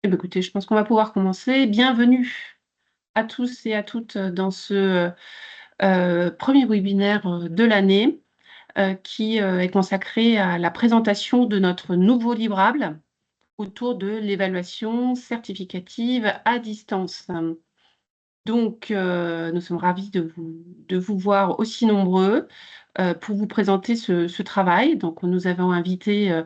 bien, écoutez, je pense qu'on va pouvoir commencer. Bienvenue à tous et à toutes dans ce premier webinaire de l'année qui est consacré à la présentation de notre nouveau livrable autour de l'évaluation certificative à distance. Donc, nous sommes ravis de vous voir aussi nombreux pour vous présenter ce travail. Donc, nous avons invité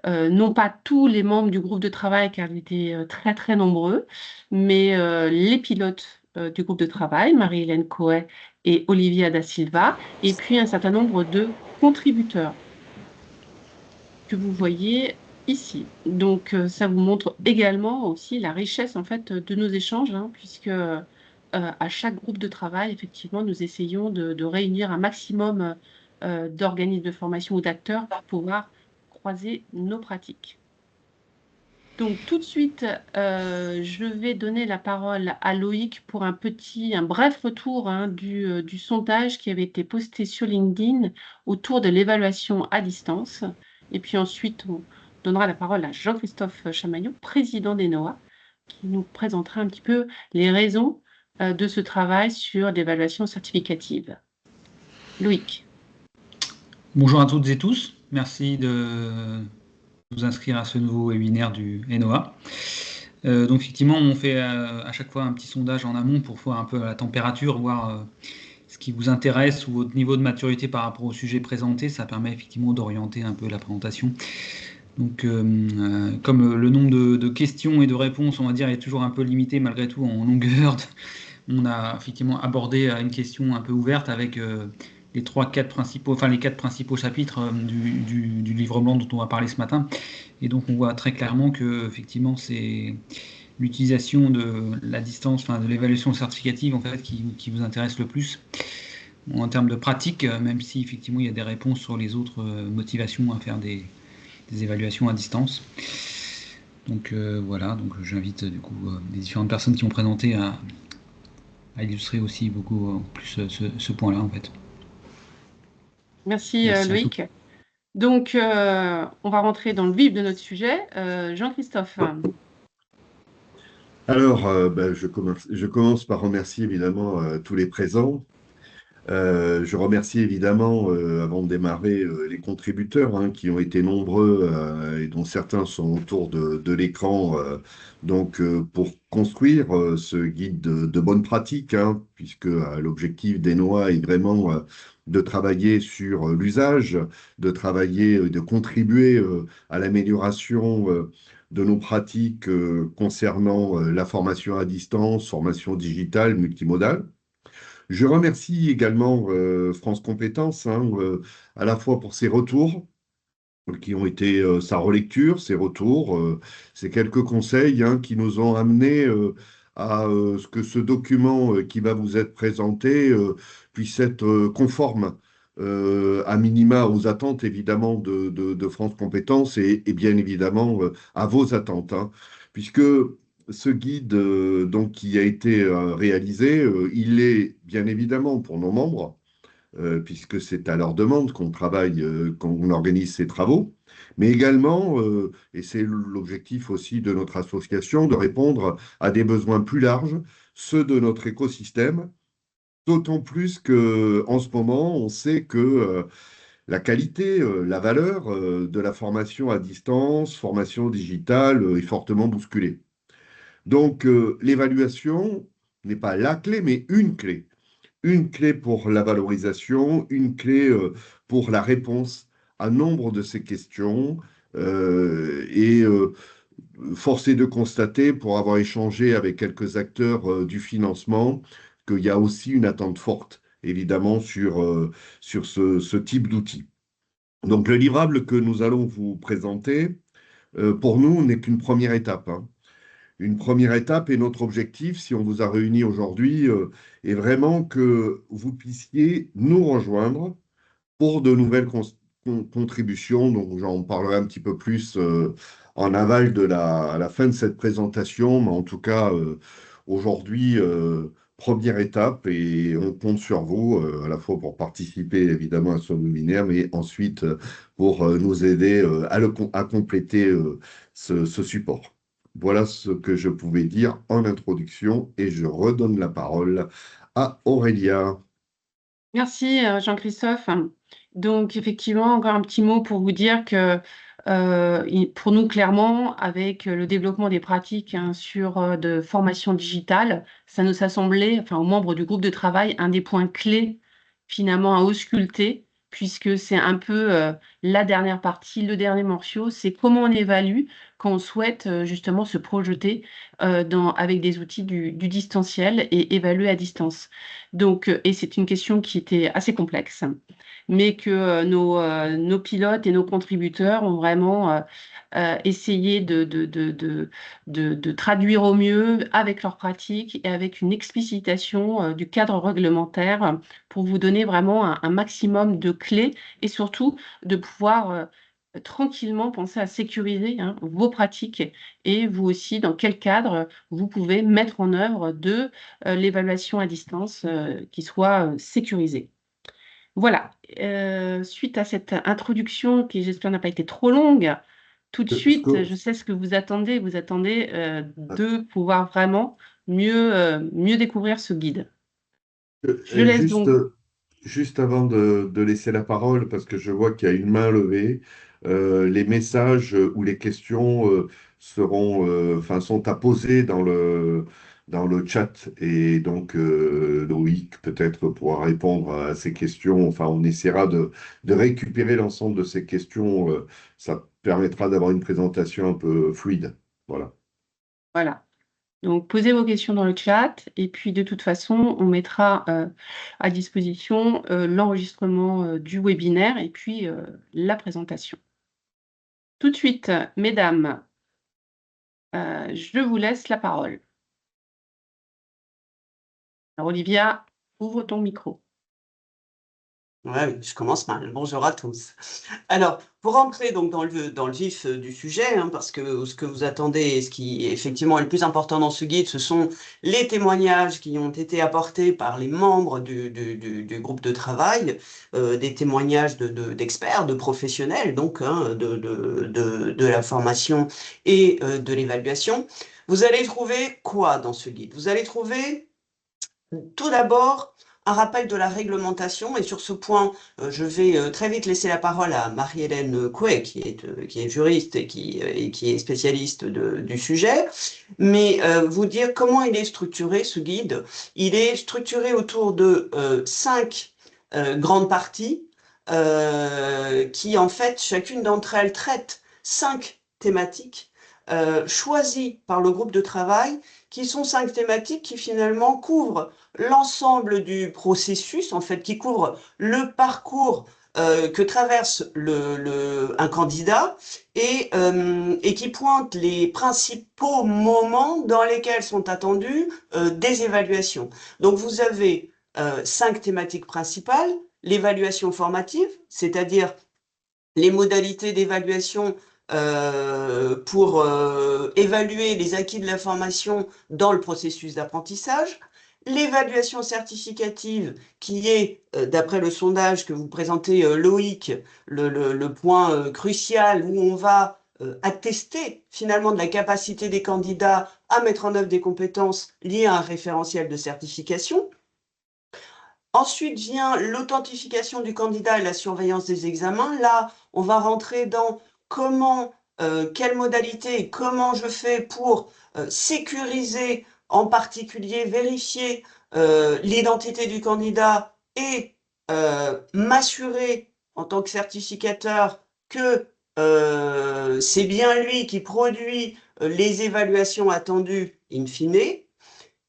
non pas tous les membres du groupe de travail, car ils étaient très, très nombreux, mais les pilotes du groupe de travail, Marie-Hélène Coët et Olivia Da Silva, et puis un certain nombre de contributeurs que vous voyez ici. Donc, ça vous montre également aussi la richesse en fait de nos échanges, hein, puisque à chaque groupe de travail, effectivement, nous essayons de réunir un maximum d'organismes de formation ou d'acteurs pour pouvoir croiser nos pratiques. Donc, tout de suite, je vais donner la parole à Loïc pour un bref retour hein, du sondage qui avait été posté sur LinkedIn autour de l'évaluation à distance. Et puis ensuite, on donnera la parole à Jean-Christophe Chamaillot, président d'ENOA, qui nous présentera un petit peu les raisons de ce travail sur l'évaluation certificative. Loïc. Bonjour à toutes et tous. Merci de vous inscrire à ce nouveau webinaire du ENOA. Donc effectivement, on fait à chaque fois un petit sondage en amont pour voir un peu la température, voir ce qui vous intéresse ou votre niveau de maturité par rapport au sujet présenté. Ça permet effectivement d'orienter un peu la présentation. Donc comme le nombre de questions et de réponses, on va dire, est toujours un peu limité malgré tout en longueur, on a effectivement abordé une question un peu ouverte avec les quatre principaux chapitres du livre blanc dont on va parler ce matin. Et donc on voit très clairement que effectivement c'est l'utilisation de la distance, enfin de l'évaluation certificative en fait qui vous intéresse le plus en termes de pratique, même si effectivement il y a des réponses sur les autres motivations à faire des évaluations à distance. Donc voilà, donc j'invite du coup les différentes personnes qui ont présenté à illustrer aussi beaucoup plus ce point-là en fait. Merci Loïc. Donc, on va rentrer dans le vif de notre sujet. Jean-Christophe. Alors, je commence par remercier évidemment tous les présents. Je remercie évidemment, avant de démarrer, les contributeurs hein, qui ont été nombreux et dont certains sont autour de l'écran pour construire ce guide de bonne pratique, hein, puisque l'objectif d'ENOA est vraiment de travailler sur l'usage, de travailler, de contribuer à l'amélioration de nos pratiques concernant la formation à distance, formation digitale, multimodale. Je remercie également France Compétences, hein, à la fois pour ses retours, qui ont été sa relecture, ses retours, ces quelques conseils hein, qui nous ont amenés à ce que ce document qui va vous être présenté puisse être conforme à minima aux attentes évidemment de France Compétences et bien évidemment à vos attentes. Hein, puisque ce guide donc, qui a été réalisé, il est bien évidemment pour nos membres, puisque c'est à leur demande qu'on travaille, qu'on organise ces travaux, mais également, et c'est l'objectif aussi de notre association, de répondre à des besoins plus larges, ceux de notre écosystème, d'autant plus qu'en ce moment, on sait que la qualité, la valeur de la formation à distance, formation digitale, est fortement bousculée. Donc, l'évaluation n'est pas la clé, mais une clé. Une clé pour la valorisation, une clé pour la réponse à nombre de ces questions. Force est de constater, pour avoir échangé avec quelques acteurs du financement, qu'il y a aussi une attente forte, évidemment, sur ce type d'outils. Donc, le livrable que nous allons vous présenter, pour nous, n'est qu'une première étape. Hein. Une première étape et notre objectif, si on vous a réunis aujourd'hui, est vraiment que vous puissiez nous rejoindre pour de nouvelles contributions. Donc, j'en parlerai un petit peu plus en aval à la fin de cette présentation. Mais en tout cas, aujourd'hui, première étape et on compte sur vous, à la fois pour participer évidemment à ce webinaire, mais ensuite pour nous aider à compléter ce support. Voilà ce que je pouvais dire en introduction et je redonne la parole à Aurélia. Merci Jean-Christophe. Donc effectivement, encore un petit mot pour vous dire que pour nous, clairement, avec le développement des pratiques sur de formation digitale, ça nous a semblé, enfin aux membres du groupe de travail, un des points clés finalement à ausculter, puisque c'est un peu la dernière partie, le dernier morceau, c'est comment on évalue quand on souhaite justement se projeter avec des outils du distanciel et évaluer à distance. Donc, et c'est une question qui était assez complexe, mais que nos pilotes et nos contributeurs ont vraiment essayé de traduire au mieux avec leurs pratiques et avec une explicitation du cadre réglementaire pour vous donner vraiment un maximum de clés et surtout de pouvoir tranquillement penser à sécuriser vos pratiques et vous aussi dans quel cadre vous pouvez mettre en œuvre de l'évaluation à distance qui soit sécurisée. Voilà. Suite à cette introduction qui, j'espère, n'a pas été trop longue, tout de Ce suite, que- je sais ce que vous attendez. Vous attendez de pouvoir vraiment mieux découvrir ce guide. Je laisse Juste, donc. juste avant de laisser la parole, parce que je vois qu'il y a une main levée, les messages ou les questions enfin, sont à poser dans le chat. Et donc, Loïc peut-être pourra répondre à ces questions. Enfin, on essaiera de récupérer l'ensemble de ces questions. Ça permettra d'avoir une présentation un peu fluide. Voilà. Voilà. Donc, posez vos questions dans le chat et puis de toute façon, on mettra à disposition l'enregistrement du webinaire et puis la présentation. Tout de suite, mesdames, je vous laisse la parole. Alors, Olivia, ouvre ton micro. Ouais, je commence mal. Bonjour à tous. Alors, pour entrer donc dans le vif du sujet, parce que ce que vous attendez et ce qui effectivement est le plus important dans ce guide, ce sont les témoignages qui ont été apportés par les membres du groupe de travail, des témoignages d'experts, de professionnels, donc de la formation et de l'évaluation. Vous allez trouver quoi dans ce guide? Vous allez trouver tout d'abord un rappel de la réglementation, et sur ce point, je vais très vite laisser la parole à Marie-Hélène Coué, qui est juriste et qui est spécialiste du sujet, mais vous dire comment il est structuré, ce guide. Il est structuré autour de 5 grandes parties, qui en fait, chacune d'entre elles traite 5 thématiques choisies par le groupe de travail, qui sont 5 thématiques qui finalement couvrent l'ensemble du processus, en fait, qui couvre le parcours que traverse un candidat et qui pointe les principaux moments dans lesquels sont attendues des évaluations. Donc, vous avez 5 thématiques principales: l'évaluation formative, c'est-à-dire les modalités d'évaluation pour évaluer les acquis de la formation dans le processus d'apprentissage; l'évaluation certificative, qui est, d'après le sondage que vous présentez, Loïc, le point crucial où on va attester finalement de la capacité des candidats à mettre en œuvre des compétences liées à un référentiel de certification. Ensuite vient l'authentification du candidat et la surveillance des examens. Là, on va rentrer dans quelle modalité et comment je fais pour sécuriser, en particulier vérifier l'identité du candidat et m'assurer en tant que certificateur que c'est bien lui qui produit les évaluations attendues in fine.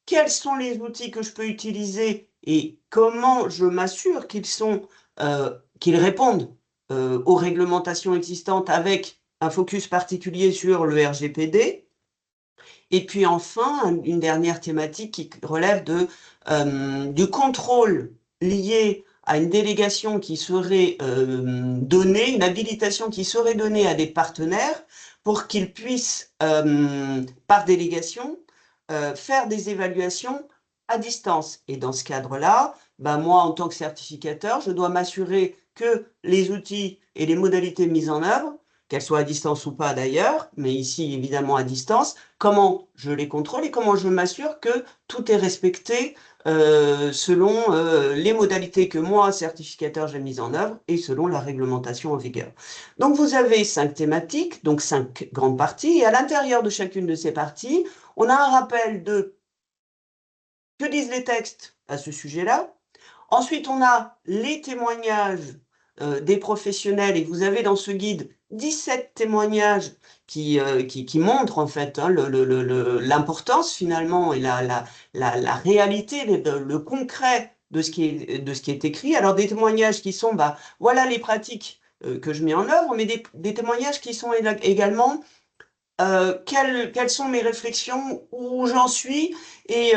Quels sont les outils que je peux utiliser et comment je m'assure qu'ils répondent aux réglementations existantes, avec un focus particulier sur le RGPD. Et puis enfin, une dernière thématique qui relève du contrôle lié à une délégation qui serait donnée, une habilitation qui serait donnée à des partenaires pour qu'ils puissent, par délégation, faire des évaluations à distance. Et dans ce cadre-là, moi, en tant que certificateur, je dois m'assurer que les outils et les modalités mises en œuvre qu'elles soient à distance ou pas d'ailleurs, mais ici évidemment à distance, comment je les contrôle et comment je m'assure que tout est respecté selon les modalités que moi, certificateur, j'ai mises en œuvre et selon la réglementation en vigueur. Donc vous avez 5 thématiques, donc 5 grandes parties, et à l'intérieur de chacune de ces parties, on a un rappel de que disent les textes à ce sujet-là. Ensuite, on a les témoignages des professionnels, et vous avez dans ce guide 17 témoignages qui montrent en fait hein, l'importance finalement et la réalité, le concret de ce qui est écrit. Alors des témoignages qui sont, voilà les pratiques que je mets en œuvre, mais des témoignages qui sont également quelles sont mes réflexions, où j'en suis et,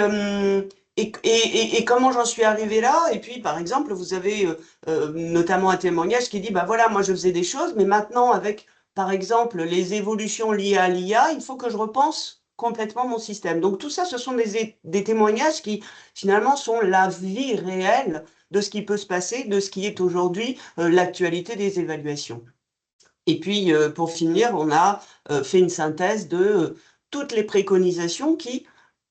et comment j'en suis arrivé là. Et puis, par exemple, vous avez notamment un témoignage qui dit, voilà, moi je faisais des choses, mais maintenant avec, par exemple, les évolutions liées à l'IA, il faut que je repense complètement mon système. Donc tout ça, ce sont des témoignages qui finalement sont la vie réelle de ce qui peut se passer, de ce qui est aujourd'hui l'actualité des évaluations. Et puis, pour finir, on a fait une synthèse de toutes les préconisations qui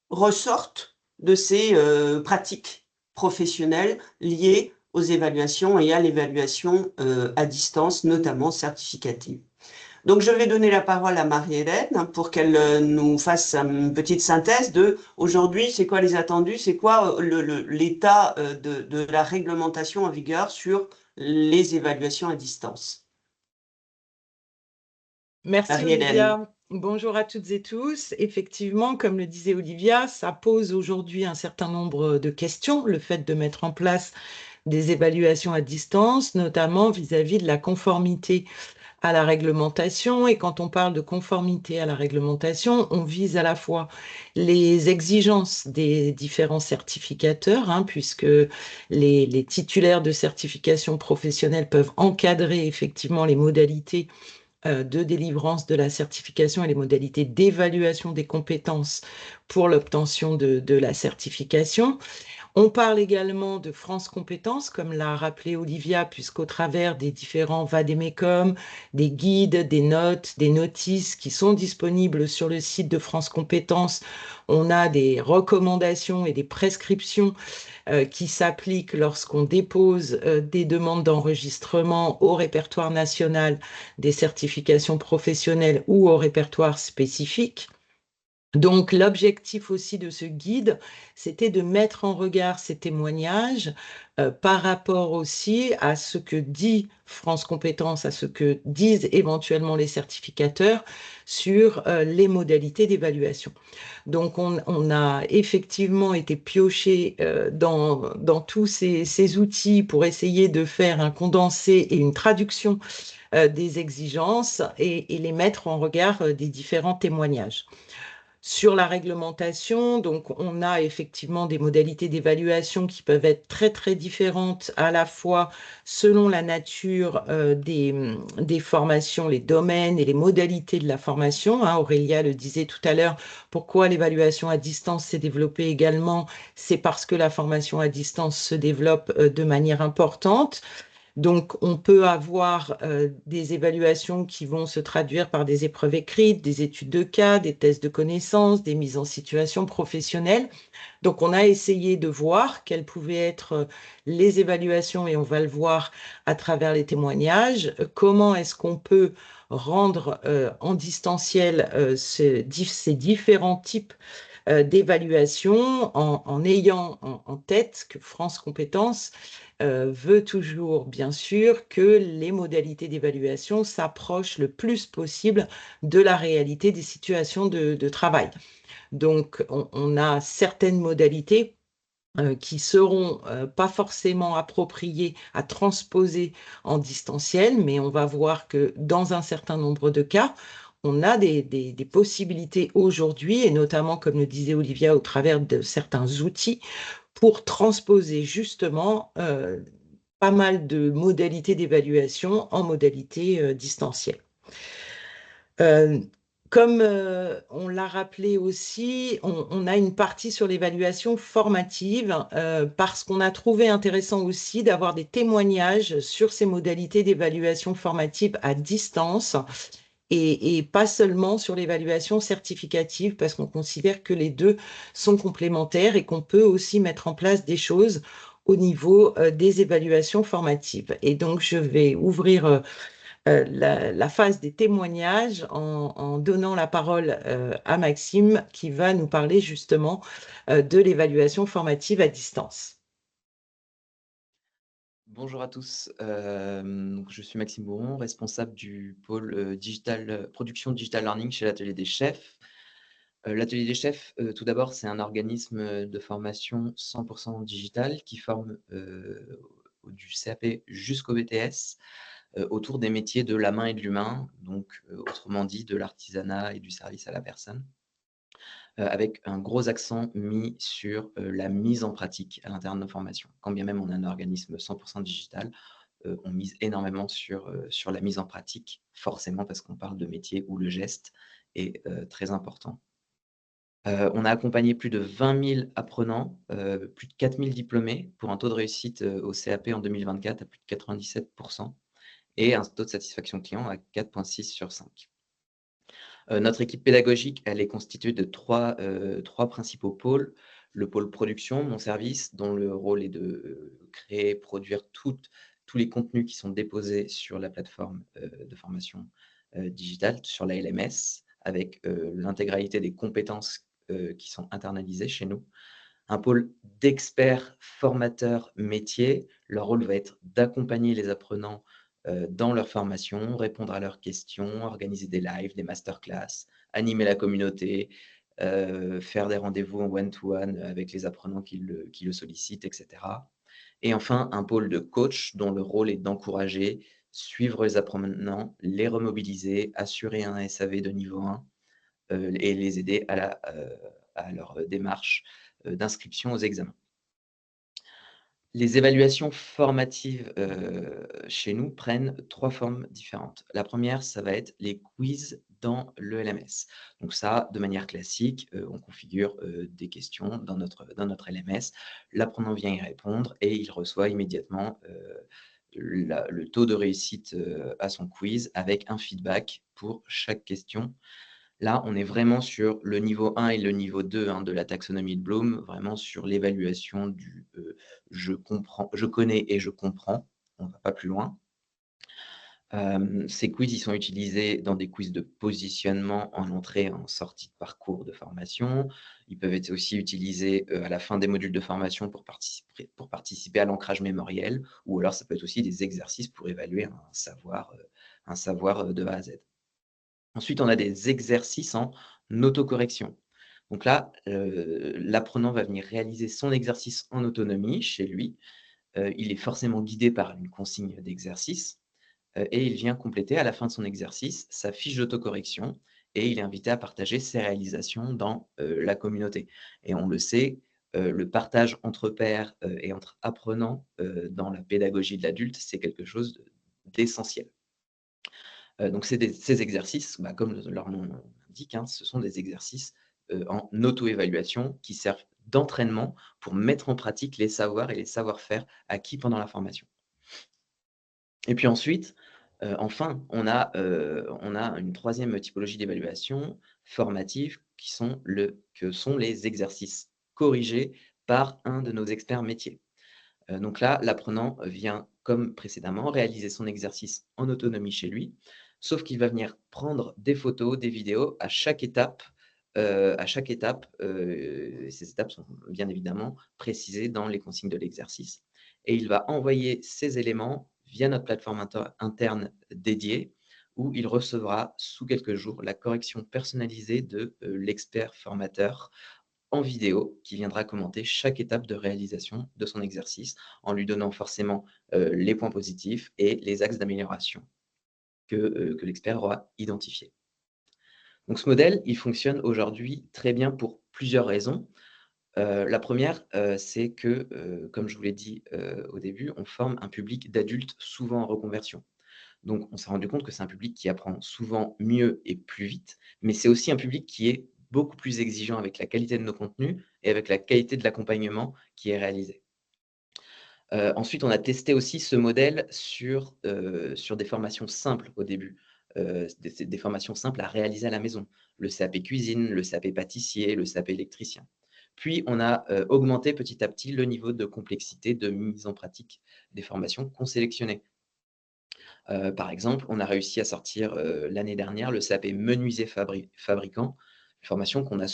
ressortent de ces pratiques professionnelles liées aux évaluations et à l'évaluation à distance, notamment certificative. Donc, je vais donner la parole à Marie-Hélène pour qu'elle nous fasse une petite synthèse de aujourd'hui, c'est quoi les attendus, c'est quoi l'état de la réglementation en vigueur sur les évaluations à distance. Merci Marie-Hélène. Olivia. Bonjour à toutes et tous. Effectivement, comme le disait Olivia, ça pose aujourd'hui un certain nombre de questions, le fait de mettre en place des évaluations à distance, notamment vis-à-vis de la conformité à la réglementation. Et quand on parle de conformité à la réglementation, on vise à la fois les exigences des différents certificateurs, hein, puisque les titulaires de certification professionnelle peuvent encadrer effectivement les modalités de délivrance de la certification et les modalités d'évaluation des compétences pour l'obtention de la certification. On parle également de France Compétences, comme l'a rappelé Olivia, puisqu'au travers des différents vadémécum, des guides, des notes, des notices qui sont disponibles sur le site de France Compétences, on a des recommandations et des prescriptions qui s'appliquent lorsqu'on dépose des demandes d'enregistrement au répertoire national des certifications professionnelles ou au répertoire spécifique. Donc, l'objectif aussi de ce guide, c'était de mettre en regard ces témoignages par rapport aussi à ce que dit France Compétences, à ce que disent éventuellement les certificateurs sur les modalités d'évaluation. Donc, on a effectivement été pioché dans tous ces outils pour essayer de faire un condensé et une traduction des exigences et les mettre en regard des différents témoignages. Sur la réglementation, donc on a effectivement des modalités d'évaluation qui peuvent être très très différentes à la fois selon la nature des formations, les domaines et les modalités de la formation. Hein, Aurélia le disait tout à l'heure, pourquoi l'évaluation à distance s'est développée également, c'est parce que la formation à distance se développe de manière importante. Donc, on peut avoir des évaluations qui vont se traduire par des épreuves écrites, des études de cas, des tests de connaissances, des mises en situation professionnelle. Donc, on a essayé de voir quelles pouvaient être les évaluations, et on va le voir à travers les témoignages, comment est-ce qu'on peut rendre en distanciel ces différents types d'évaluation en ayant en tête que France Compétences veut toujours, bien sûr, que les modalités d'évaluation s'approchent le plus possible de la réalité des situations de travail. Donc, on a certaines modalités qui seront pas forcément appropriées à transposer en distanciel, mais on va voir que dans un certain nombre de cas, on a des possibilités aujourd'hui, et notamment, comme le disait Olivia, au travers de certains outils, pour transposer justement pas mal de modalités d'évaluation en modalité distancielle. Comme on l'a rappelé aussi, on a une partie sur l'évaluation formative parce qu'on a trouvé intéressant aussi d'avoir des témoignages sur ces modalités d'évaluation formative à distance et pas seulement sur l'évaluation certificative parce qu'on considère que les deux sont complémentaires et qu'on peut aussi mettre en place des choses au niveau des évaluations formatives. Et donc, je vais ouvrir la phase des témoignages en donnant la parole à Maxime qui va nous parler justement de l'évaluation formative à distance. Bonjour à tous, donc je suis Maxime Bourron, responsable du pôle production digital learning chez l'Atelier des Chefs. L'Atelier des Chefs, tout d'abord, c'est un organisme de formation 100% digital qui forme du CAP jusqu'au BTS autour des métiers de la main et de l'humain, donc autrement dit de l'artisanat et du service à la personne, avec un gros accent mis sur la mise en pratique à l'intérieur de nos formations. Quand bien même on a un organisme 100% digital, on mise énormément sur la mise en pratique, forcément parce qu'on parle de métier où le geste est très important. On a accompagné plus de 20 000 apprenants, plus de 4 000 diplômés pour un taux de réussite au CAP en 2024 à plus de 97% et un taux de satisfaction client à 4,6 sur 5. Notre équipe pédagogique, elle est constituée de trois principaux pôles. Le pôle production, mon service, dont le rôle est de créer, produire tous les contenus qui sont déposés sur la plateforme de formation digitale, sur la LMS, avec l'intégralité des compétences qui sont internalisées chez nous. Un pôle d'experts formateurs métiers. Leur rôle va être d'accompagner les apprenants dans leur formation, répondre à leurs questions, organiser des lives, des masterclass, animer la communauté, faire des rendez-vous en one-to-one avec les apprenants qui le sollicitent, etc. Et enfin, un pôle de coach dont le rôle est d'encourager, suivre les apprenants, les remobiliser, assurer un SAV de niveau 1 et les aider à leur démarche d'inscription aux examens. Les évaluations formatives chez nous prennent 3 formes différentes. La première, ça va être les quiz dans le LMS. Donc ça, de manière classique, on configure des questions dans notre LMS. L'apprenant vient y répondre et il reçoit immédiatement le taux de réussite à son quiz avec un feedback pour chaque question. Là, on est vraiment sur le niveau 1 et le niveau 2 de la taxonomie de Bloom, vraiment sur l'évaluation du je connais et je comprends. On ne va pas plus loin. Ces quiz, ils sont utilisés dans des quiz de positionnement en entrée et en sortie de parcours de formation. Ils peuvent être aussi utilisés à la fin des modules de formation pour participer à l'ancrage mémoriel, ou alors ça peut être aussi des exercices pour évaluer un savoir de A à Z. Ensuite, on a des exercices en autocorrection. Donc là, l'apprenant va venir réaliser son exercice en autonomie chez lui. Il est forcément guidé par une consigne d'exercice et il vient compléter à la fin de son exercice sa fiche d'autocorrection et il est invité à partager ses réalisations dans la communauté. Et on le sait, le partage entre pairs et entre apprenants dans la pédagogie de l'adulte, c'est quelque chose d'essentiel. Donc ces exercices, comme leur nom l'indique, ce sont des exercices en auto-évaluation qui servent d'entraînement pour mettre en pratique les savoirs et les savoir-faire acquis pendant la formation. Et puis ensuite, enfin, on a une troisième typologie d'évaluation formative que sont les exercices corrigés par un de nos experts métiers. Donc là, l'apprenant vient, comme précédemment, réaliser son exercice en autonomie chez lui, sauf qu'il va venir prendre des photos, des vidéos à chaque étape. Ces étapes sont bien évidemment précisées dans les consignes de l'exercice. Et il va envoyer ces éléments via notre plateforme interne dédiée, où il recevra sous quelques jours la correction personnalisée de l'expert formateur en vidéo qui viendra commenter chaque étape de réalisation de son exercice en lui donnant forcément les points positifs et les axes d'amélioration que l'expert aura identifiés. Donc ce modèle, il fonctionne aujourd'hui très bien pour plusieurs raisons. La première, c'est que, comme je vous l'ai dit au début, on forme un public d'adultes souvent en reconversion. Donc, on s'est rendu compte que c'est un public qui apprend souvent mieux et plus vite, mais c'est aussi un public qui est beaucoup plus exigeant avec la qualité de nos contenus et avec la qualité de l'accompagnement qui est réalisé. Ensuite, on a testé aussi ce modèle sur des formations simples au début, des formations simples à réaliser à la maison. Le CAP cuisine, le CAP pâtissier, le CAP électricien. Puis, on a augmenté petit à petit le niveau de complexité de mise en pratique des formations qu'on sélectionnait. Par exemple, on a réussi à sortir l'année dernière le CAP menuisier fabricant, une formation qu'on a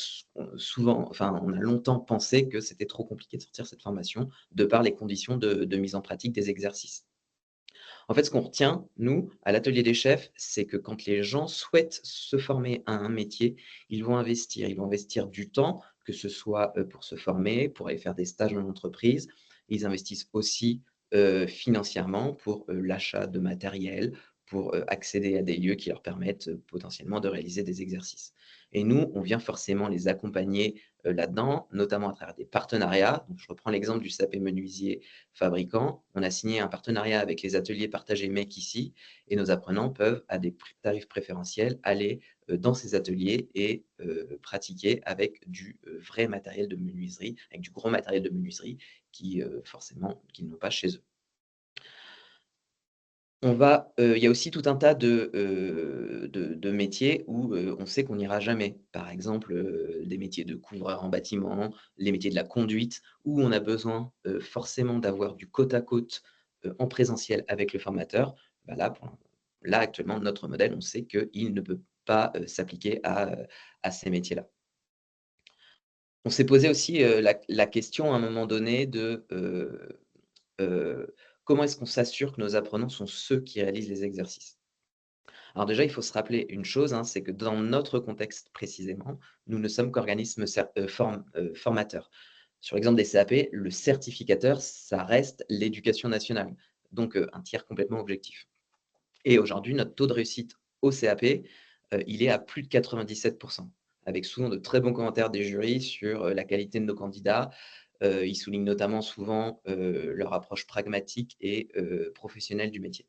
souvent, enfin, on a longtemps pensé que c'était trop compliqué de sortir cette formation de par les conditions de mise en pratique des exercices. En fait, ce qu'on retient, nous, à l'atelier des chefs, c'est que quand les gens souhaitent se former à un métier, ils vont investir du temps, que ce soit pour se former, pour aller faire des stages en entreprise. Ils investissent aussi financièrement pour l'achat de matériel, pour accéder à des lieux qui leur permettent potentiellement de réaliser des exercices. Et nous, on vient forcément les accompagner là-dedans, notamment à travers des partenariats. Donc, je reprends l'exemple du CAP menuisier fabricant. On a signé un partenariat avec les ateliers partagés MEC ici, et nos apprenants peuvent, à des tarifs préférentiels, aller dans ces ateliers et pratiquer avec du vrai matériel de menuiserie, avec du gros matériel de menuiserie forcément qu'ils n'ont pas chez eux. Il y a aussi tout un tas de métiers où on sait qu'on n'ira jamais. Par exemple, des métiers de couvreur en bâtiment, les métiers de la conduite, où on a besoin forcément d'avoir du côte à côte en présentiel avec le formateur. Bah là, actuellement, notre modèle, on sait qu'il ne peut pas s'appliquer à ces métiers-là. On s'est posé aussi la question à un moment donné de comment est-ce qu'on s'assure que nos apprenants sont ceux qui réalisent les exercices? Alors déjà, il faut se rappeler une chose, hein, c'est que dans notre contexte précisément, nous ne sommes qu'organismes formateurs. Sur l'exemple des CAP, le certificateur, ça reste l'éducation nationale, donc un tiers complètement objectif. Et aujourd'hui, notre taux de réussite au CAP, il est à plus de 97%, avec souvent de très bons commentaires des jurys sur la qualité de nos candidats. Ils soulignent notamment souvent leur approche pragmatique et professionnelle du métier.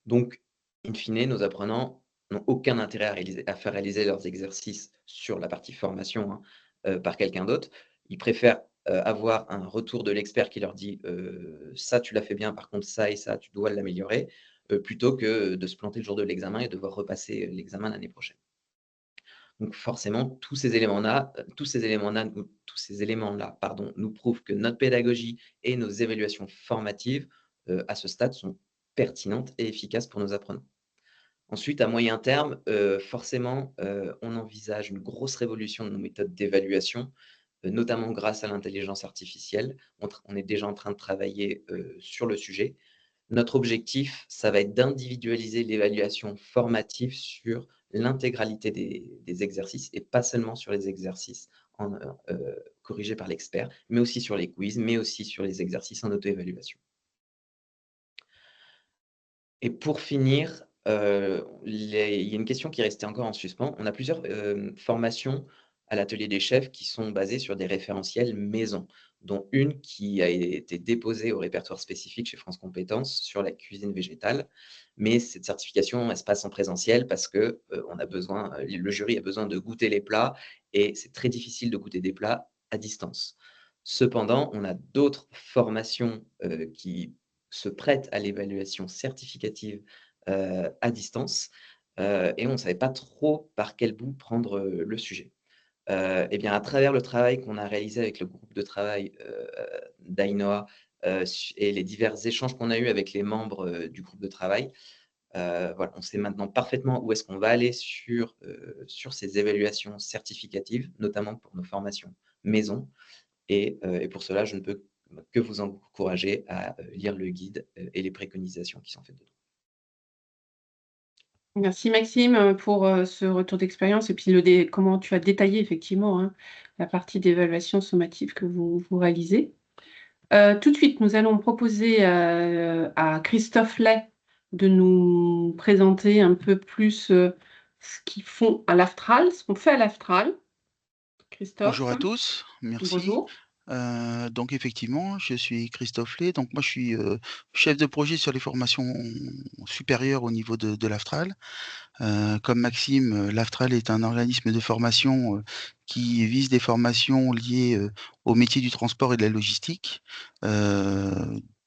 Donc, in fine, nos apprenants n'ont aucun intérêt à faire réaliser leurs exercices sur la partie formation, hein, par quelqu'un d'autre. Ils préfèrent avoir un retour de l'expert qui leur dit ça, tu l'as fait bien, par contre, ça et ça, tu dois l'améliorer, plutôt que de se planter le jour de l'examen et devoir repasser l'examen l'année prochaine. Donc forcément, tous ces éléments-là, nous prouvent que notre pédagogie et nos évaluations formatives, à ce stade, sont pertinentes et efficaces pour nos apprenants. Ensuite, à moyen terme, forcément, on envisage une grosse révolution de nos méthodes d'évaluation, notamment grâce à l'intelligence artificielle. On est déjà en train de travailler sur le sujet. Notre objectif, ça va être d'individualiser l'évaluation formative sur l'intégralité des exercices et pas seulement sur les exercices corrigés par l'expert, mais aussi sur les quiz, mais aussi sur les exercices en auto-évaluation. Et pour finir, il y a une question qui est restée encore en suspens. On a plusieurs formations à l'atelier des chefs qui sont basées sur des référentiels maison, dont une qui a été déposée au répertoire spécifique chez France Compétences sur la cuisine végétale. Mais cette certification, elle se passe en présentiel parce que le jury a besoin de goûter les plats et c'est très difficile de goûter des plats à distance. Cependant, on a d'autres formations qui se prêtent à l'évaluation certificative à distance et on ne savait pas trop par quel bout prendre le sujet. Et bien, à travers le travail qu'on a réalisé avec le groupe de travail d'Ainoa et les divers échanges qu'on a eus avec les membres du groupe de travail, voilà, on sait maintenant parfaitement où est-ce qu'on va aller sur ces évaluations certificatives, notamment pour nos formations maison. Et pour cela, je ne peux que vous encourager à lire le guide et les préconisations qui sont faites dedans. Merci Maxime pour ce retour d'expérience et puis comment tu as détaillé effectivement, hein, la partie d'évaluation sommative que vous réalisez. Tout de suite, nous allons proposer à Christophe Lay de nous présenter un peu plus ce qu'ils font à l'Aftral, ce qu'on fait à l'Aftral. Christophe, Bonjour à tous, merci. bonjour. Donc effectivement, je suis Christophe Lé. Donc moi, je suis chef de projet sur les formations supérieures au niveau de l'Aftral. Comme Maxime, l'Aftral est un organisme de formation qui vise des formations liées au métier du transport et de la logistique,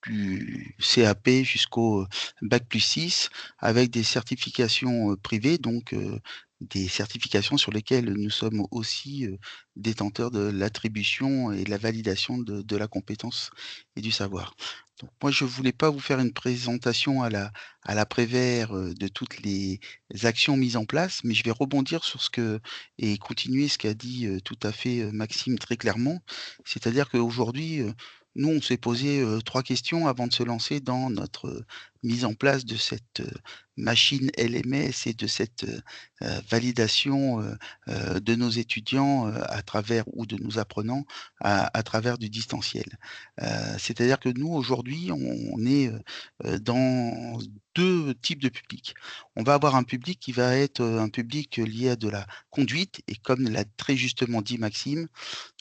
du CAP jusqu'au Bac+6, avec des certifications privées, donc des certifications sur lesquelles nous sommes aussi détenteurs de l'attribution et de la validation de la compétence et du savoir. Donc moi, je ne voulais pas vous faire une présentation à la Prévert de toutes les actions mises en place, mais je vais rebondir sur et continuer ce qu'a dit tout à fait Maxime très clairement. C'est-à-dire qu'aujourd'hui, nous, on s'est posé 3 questions avant de se lancer dans notre mise en place de cette machine LMS et de cette validation de nos étudiants à travers ou de nos apprenants à travers du distanciel. C'est-à-dire que nous, aujourd'hui, on est dans 2 types de publics. On va avoir un public qui va être un public lié à de la conduite et comme l'a très justement dit Maxime,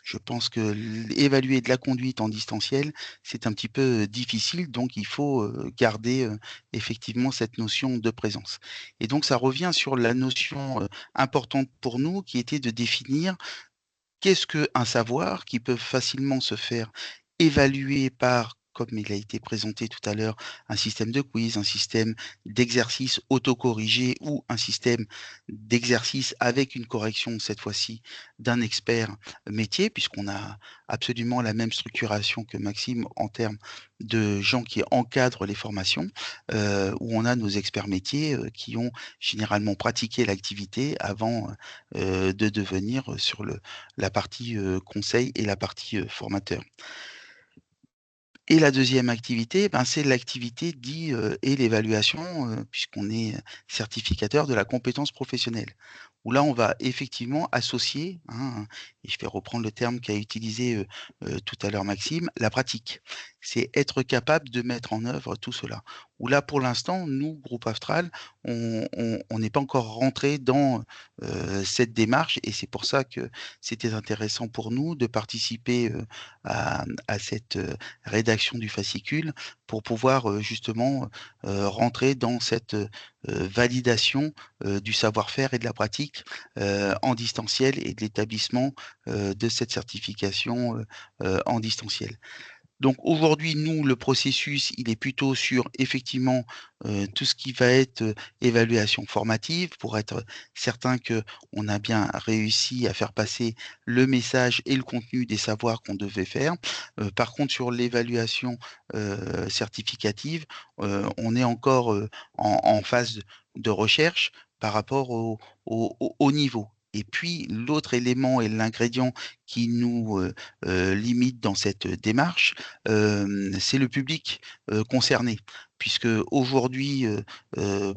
je pense que évaluer de la conduite en distanciel, c'est un petit peu difficile, donc il faut garder effectivement cette notion de présence. Et donc ça revient sur la notion importante pour nous qui était de définir qu'est-ce qu'un savoir qui peut facilement se faire évaluer par, comme il a été présenté tout à l'heure, un système de quiz, un système d'exercice autocorrigé ou un système d'exercice avec une correction, cette fois-ci, d'un expert métier, puisqu'on a absolument la même structuration que Maxime en termes de gens qui encadrent les formations, où on a nos experts métiers qui ont généralement pratiqué l'activité avant de devenir sur la partie conseil et la partie formateur. Et la deuxième activité, ben, c'est l'activité et l'évaluation, puisqu'on est certificateur de la compétence professionnelle. Où là, on va effectivement associer, hein, et je vais reprendre le terme qu'a utilisé tout à l'heure Maxime, la pratique. C'est être capable de mettre en œuvre tout cela. Où là, pour l'instant, nous, groupe Aftral, on n'est pas encore rentré dans cette démarche, et c'est pour ça que c'était intéressant pour nous de participer à cette rédaction du fascicule pour pouvoir justement rentrer dans cette validation du savoir-faire et de la pratique en distanciel et de l'établissement de cette certification en distanciel. Donc aujourd'hui, nous, le processus, il est plutôt sur effectivement tout ce qui va être évaluation formative pour être certain qu'on a bien réussi à faire passer le message et le contenu des savoirs qu'on devait faire. Par contre, sur l'évaluation certificative, on est encore en phase de recherche par rapport au niveau. Et puis, l'autre élément et l'ingrédient qui nous limite dans cette démarche, c'est le public concerné. Puisque aujourd'hui,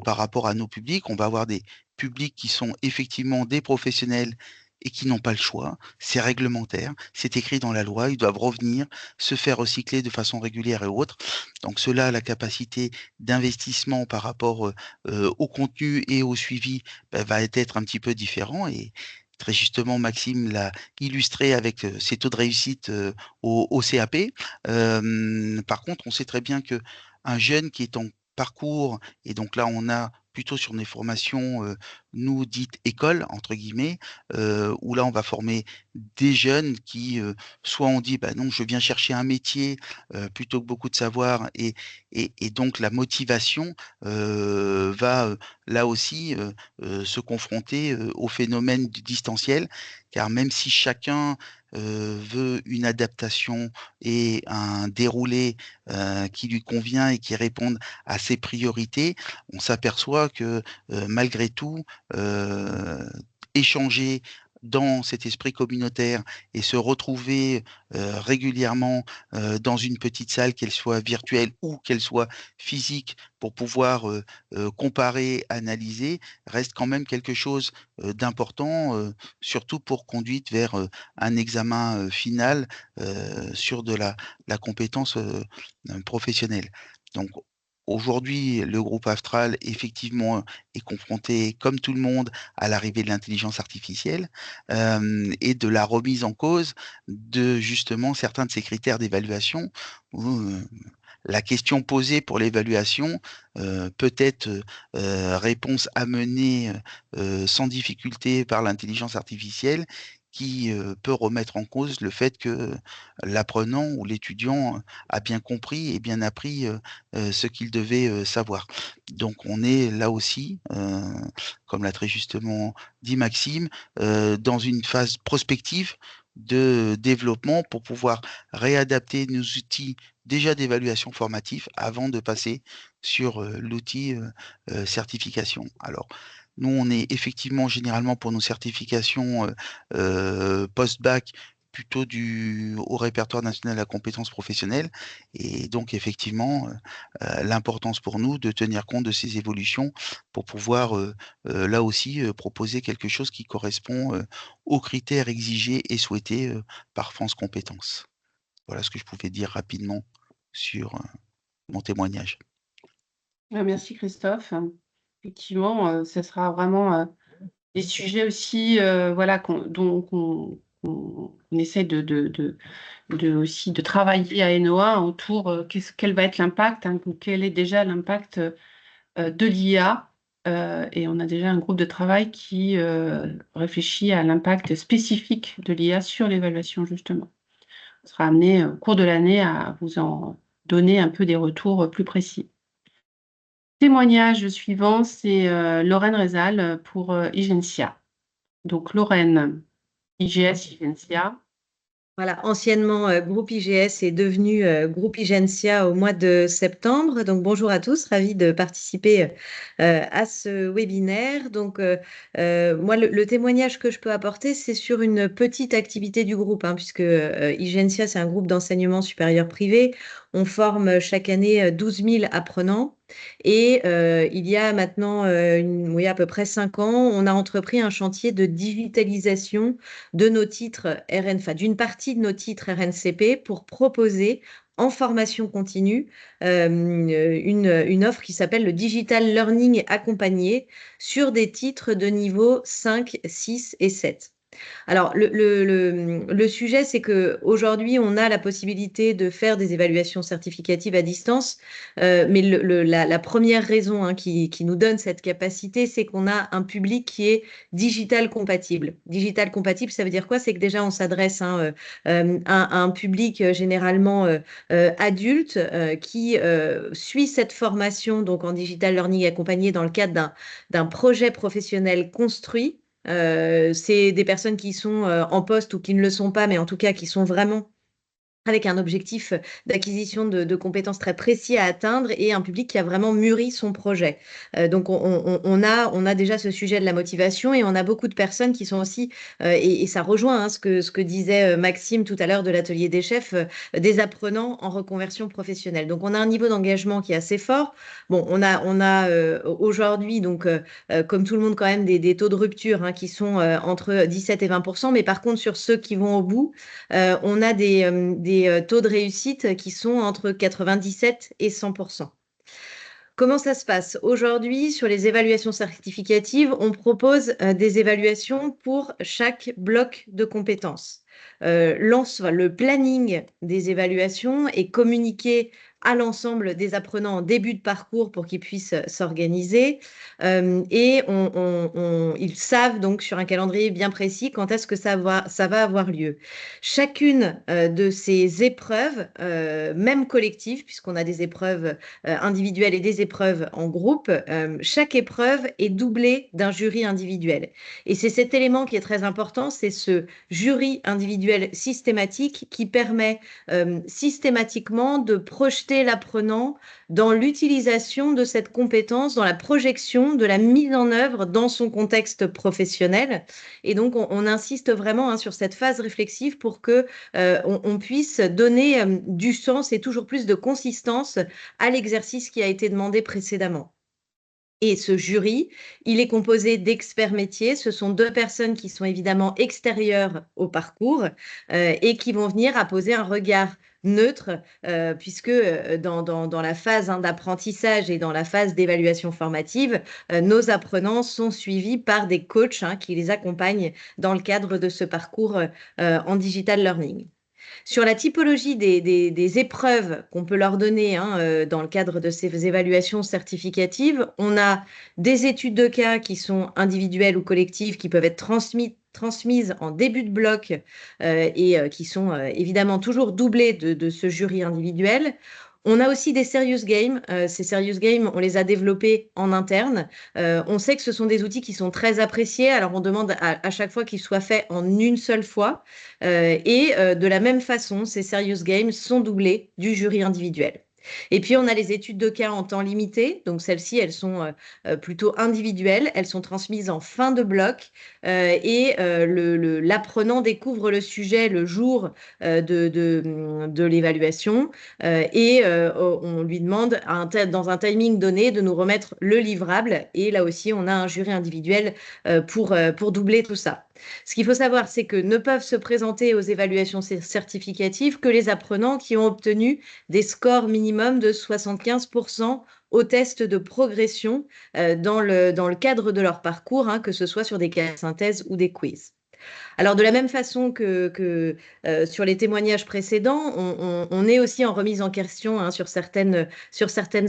par rapport à nos publics, on va avoir des publics qui sont effectivement des professionnels et qui n'ont pas le choix. C'est réglementaire, c'est écrit dans la loi, ils doivent revenir, se faire recycler de façon régulière et autres. Donc cela, la capacité d'investissement par rapport au contenu et au suivi va être un petit peu différent. Et très justement, Maxime l'a illustré avec ses taux de réussite au CAP. Par contre, on sait très bien que un jeune qui est en parcours, et donc là, on a plutôt sur des formations, nous dites écoles, entre guillemets, où là, on va former des jeunes qui, soit on dit, bah non, je viens chercher un métier plutôt que beaucoup de savoir, et donc la motivation va là aussi se confronter au phénomène du distanciel, car même si chacun veut une adaptation et un déroulé qui lui convient et qui réponde à ses priorités, on s'aperçoit que malgré tout, échanger dans cet esprit communautaire et se retrouver régulièrement dans une petite salle, qu'elle soit virtuelle ou qu'elle soit physique, pour pouvoir comparer, analyser, reste quand même quelque chose d'important, surtout pour conduite vers un examen final sur de la compétence professionnelle. Donc Aujourd'hui, le groupe Astral, effectivement, est confronté, comme tout le monde, à l'arrivée de l'intelligence artificielle et de la remise en cause de justement certains de ces critères d'évaluation où la question posée pour l'évaluation peut être réponse amenée sans difficulté par l'intelligence artificielle qui peut remettre en cause le fait que l'apprenant ou l'étudiant a bien compris et bien appris ce qu'il devait savoir. Donc on est là aussi, comme l'a très justement dit Maxime, dans une phase prospective de développement pour pouvoir réadapter nos outils déjà d'évaluation formative avant de passer sur l'outil certification. Alors, nous, on est effectivement généralement pour nos certifications post-bac plutôt au répertoire national de la compétence professionnelle. Et donc, effectivement, l'importance pour nous de tenir compte de ces évolutions pour pouvoir, là aussi, proposer quelque chose qui correspond aux critères exigés et souhaités par France Compétences. Voilà ce que je pouvais dire rapidement sur mon témoignage. Merci Christophe. Effectivement, ce sera vraiment des sujets aussi voilà, dont on essaie aussi de travailler à NOA autour quel va être l'impact, quel est déjà l'impact de l'IA. Et on a déjà un groupe de travail qui réfléchit à l'impact spécifique de l'IA sur l'évaluation, justement. On sera amené au cours de l'année à vous en donner un peu des retours plus précis. Témoignage suivant, c'est Lorraine Rezal pour Igencia. Donc Lorraine, IGS, Igencia. Voilà, anciennement groupe IGS est devenu groupe Igencia au mois de septembre. Donc bonjour à tous, ravi de participer à ce webinaire. Donc moi, le témoignage que je peux apporter, c'est sur une petite activité du groupe, puisque Igencia, c'est un groupe d'enseignement supérieur privé. On forme chaque année 12 000 apprenants. Et il y a maintenant à peu près 5 ans, on a entrepris un chantier de digitalisation de nos titres d'une partie de nos titres RNCP pour proposer en formation continue une offre qui s'appelle le Digital Learning accompagné sur des titres de niveau 5, 6 et 7. Alors, le sujet, c'est qu'aujourd'hui, on a la possibilité de faire des évaluations certificatives à distance, mais la première raison qui nous donne cette capacité, c'est qu'on a un public qui est digital compatible. Digital compatible, ça veut dire quoi? C'est que déjà, on s'adresse à un public généralement adulte qui suit cette formation donc en digital learning accompagné dans le cadre d'un projet professionnel construit. C'est des personnes qui sont en poste ou qui ne le sont pas, mais en tout cas qui sont vraiment avec un objectif d'acquisition de compétences très précis à atteindre et un public qui a vraiment mûri son projet. Donc, on a déjà ce sujet de la motivation et on a beaucoup de personnes qui sont aussi, et ça rejoint ce que disait Maxime tout à l'heure de l'atelier des chefs, des apprenants en reconversion professionnelle. Donc, on a un niveau d'engagement qui est assez fort. Bon, on a aujourd'hui, donc, comme tout le monde, quand même, des taux de rupture qui sont entre 17 et 20%. Mais par contre, sur ceux qui vont au bout, on a des taux de réussite qui sont entre 97 et 100%. Comment ça se passe? Aujourd'hui, sur les évaluations certificatives, on propose des évaluations pour chaque bloc de compétences. Le planning des évaluations est communiqué à l'ensemble des apprenants en début de parcours pour qu'ils puissent s'organiser et ils savent donc sur un calendrier bien précis quand est-ce que ça va avoir lieu. Chacune de ces épreuves, même collectives, puisqu'on a des épreuves individuelles et des épreuves en groupe, chaque épreuve est doublée d'un jury individuel. Et c'est cet élément qui est très important, c'est ce jury individuel systématique qui permet systématiquement de projeter l'apprenant dans l'utilisation de cette compétence, dans la projection de la mise en œuvre dans son contexte professionnel. Et donc, on insiste vraiment sur cette phase réflexive pour que on puisse donner du sens et toujours plus de consistance à l'exercice qui a été demandé précédemment. Et ce jury, il est composé d'experts métiers. Ce sont 2 personnes qui sont évidemment extérieures au parcours et qui vont venir apposer un regard neutre, puisque dans la phase d'apprentissage et dans la phase d'évaluation formative, nos apprenants sont suivis par des coachs qui les accompagnent dans le cadre de ce parcours en digital learning. Sur la typologie des épreuves qu'on peut leur donner dans le cadre de ces évaluations certificatives, on a des études de cas qui sont individuelles ou collectives, qui peuvent être transmises en début de bloc et qui sont évidemment toujours doublées de ce jury individuel. On a aussi des serious games. Ces serious games, on les a développés en interne. On sait que ce sont des outils qui sont très appréciés. Alors, on demande à chaque fois qu'ils soient faits en une seule fois. De la même façon, ces serious games sont doublés du jury individuel. Et puis, on a les études de cas en temps limité. Donc, celles-ci, elles sont plutôt individuelles. Elles sont transmises en fin de bloc l'apprenant découvre le sujet le jour de l'évaluation on lui demande dans un timing donné de nous remettre le livrable. Et là aussi, on a un jury individuel pour doubler tout ça. Ce qu'il faut savoir, c'est que ne peuvent se présenter aux évaluations certificatives que les apprenants qui ont obtenu des scores minimum de 75% au test de progression dans le cadre de leur parcours, que ce soit sur des cas de synthèse ou des quiz. Alors, de la même façon que sur les témoignages précédents, on est aussi en remise en question sur certaines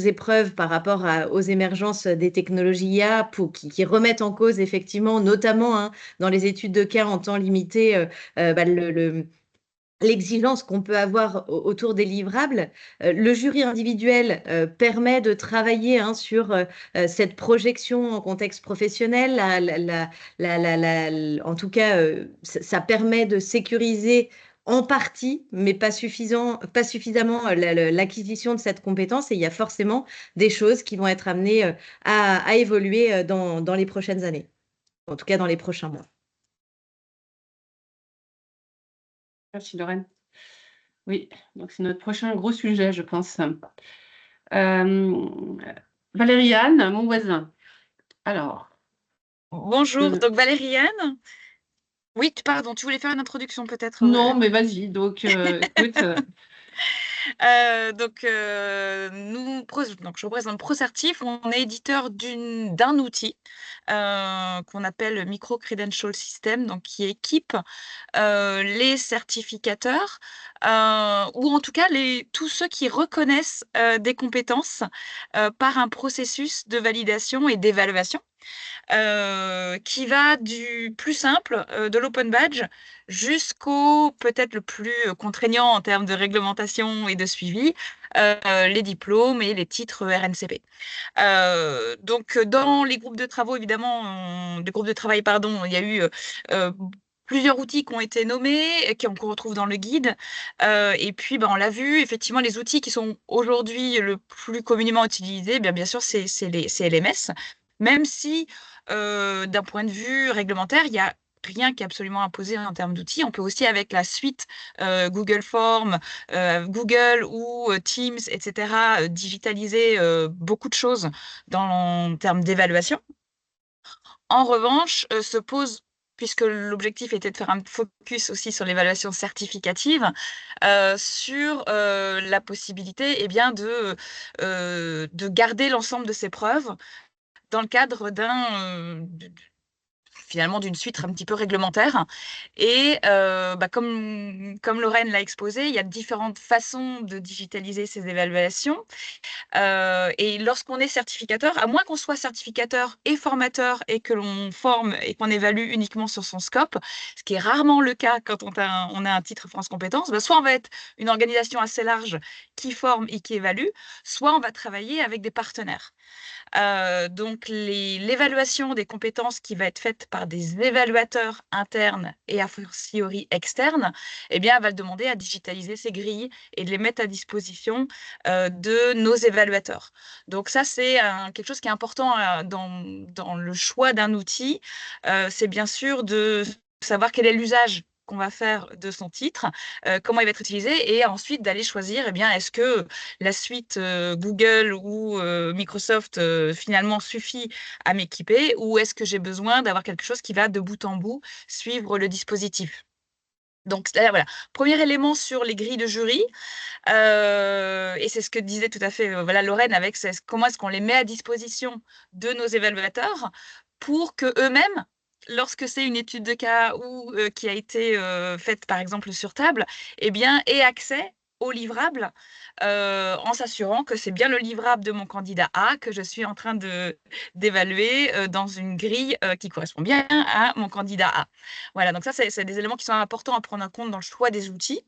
épreuves par rapport aux émergences des technologies IA qui remettent en cause effectivement, notamment dans les études de cas en temps limité, l'exigence qu'on peut avoir autour des livrables. Le jury individuel permet de travailler sur cette projection en contexte professionnel. En tout cas, ça permet de sécuriser en partie, mais pas suffisamment, l'acquisition de cette compétence. Et il y a forcément des choses qui vont être amenées à évoluer dans les prochaines années, en tout cas dans les prochains mois. Merci Lorraine. Oui, donc c'est notre prochain gros sujet, je pense. Valériane, mon voisin. Alors. Bonjour, donc Valériane. Oui, pardon, tu voulais faire une introduction peut-être? Non, mais vas-y, donc écoute. Donc, je représente ProCertif. On est éditeur d'un outil qu'on appelle Micro Credential System, donc qui équipe les certificateurs ou en tout cas tous ceux qui reconnaissent des compétences par un processus de validation et d'évaluation. Qui va du plus simple, de l'open badge, jusqu'au peut-être le plus contraignant en termes de réglementation et de suivi, les diplômes et les titres RNCP. Donc, dans les groupes de travaux, évidemment, il y a eu plusieurs outils qui ont été nommés, qu'on retrouve dans le guide. Et puis, on l'a vu, effectivement, les outils qui sont aujourd'hui le plus communément utilisés, bien sûr, c'est LMS. Même si, d'un point de vue réglementaire, il n'y a rien qui est absolument imposé en termes d'outils. On peut aussi, avec la suite Google Forms, Google ou Teams, etc., digitaliser beaucoup de choses en termes d'évaluation. En revanche, se pose, puisque l'objectif était de faire un focus aussi sur l'évaluation certificative, sur la possibilité de garder l'ensemble de ces preuves dans le cadre finalement d'une suite un petit peu réglementaire. Et comme Lorraine l'a exposé, il y a différentes façons de digitaliser ces évaluations. Et lorsqu'on est certificateur, à moins qu'on soit certificateur et formateur et que l'on forme et qu'on évalue uniquement sur son scope, ce qui est rarement le cas quand on a un titre France Compétences, soit on va être une organisation assez large qui forme et qui évalue, soit on va travailler avec des partenaires. Donc, l'évaluation des compétences qui va être faite par des évaluateurs internes et a fortiori externes, elle va demander à digitaliser ces grilles et de les mettre à disposition de nos évaluateurs. Donc ça, c'est quelque chose qui est important dans le choix d'un outil. C'est bien sûr de savoir quel est l'usage qu'on va faire de son titre, comment il va être utilisé, et ensuite d'aller choisir, eh bien, est-ce que la suite Google ou Microsoft finalement suffit à m'équiper, ou est-ce que j'ai besoin d'avoir quelque chose qui va de bout en bout suivre le dispositif. Donc, voilà, premier élément sur les grilles de jury, et c'est ce que disait tout à fait voilà, Lorraine, avec comment est-ce qu'on les met à disposition de nos évaluateurs pour qu'eux-mêmes, lorsque c'est une étude de cas ou qui a été faite par exemple sur table, eh bien, aient accès au livrable en s'assurant que c'est bien le livrable de mon candidat A que je suis en train d'évaluer dans une grille qui correspond bien à mon candidat A. Voilà, donc ça, c'est des éléments qui sont importants à prendre en compte dans le choix des outils.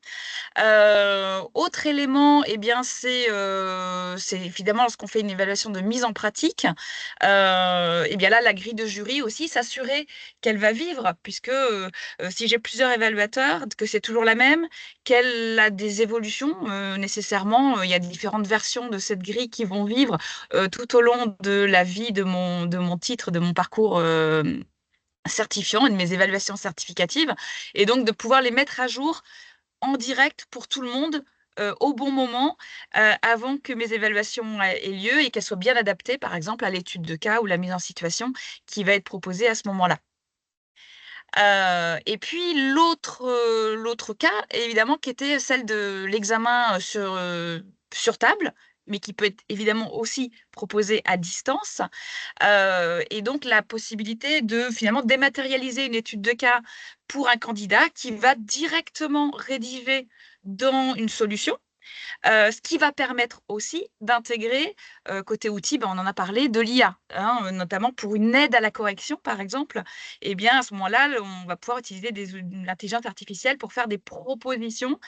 Autre élément, eh bien, c'est évidemment lorsqu'on fait une évaluation de mise en pratique, eh bien là, la grille de jury aussi, s'assurer qu'elle va vivre, puisque si j'ai plusieurs évaluateurs, que c'est toujours la même, qu'elle a des évolutions nécessairement, il y a différentes versions de cette grille qui vont vivre tout au long de la vie de mon titre, de mon parcours certifiant et de mes évaluations certificatives, et donc de pouvoir les mettre à jour en direct pour tout le monde au bon moment avant que mes évaluations aient lieu et qu'elles soient bien adaptées, par exemple, à l'étude de cas ou la mise en situation qui va être proposée à ce moment-là. Et puis l'autre cas, évidemment, qui était celle de l'examen sur table, mais qui peut être évidemment aussi proposé à distance. Et donc la possibilité de finalement dématérialiser une étude de cas pour un candidat qui va directement rédiger dans une solution. Ce qui va permettre aussi d'intégrer, côté outils, on en a parlé, de l'IA, hein, notamment pour une aide à la correction, par exemple. Eh bien, à ce moment-là, on va pouvoir utiliser l'intelligence artificielle pour faire des propositions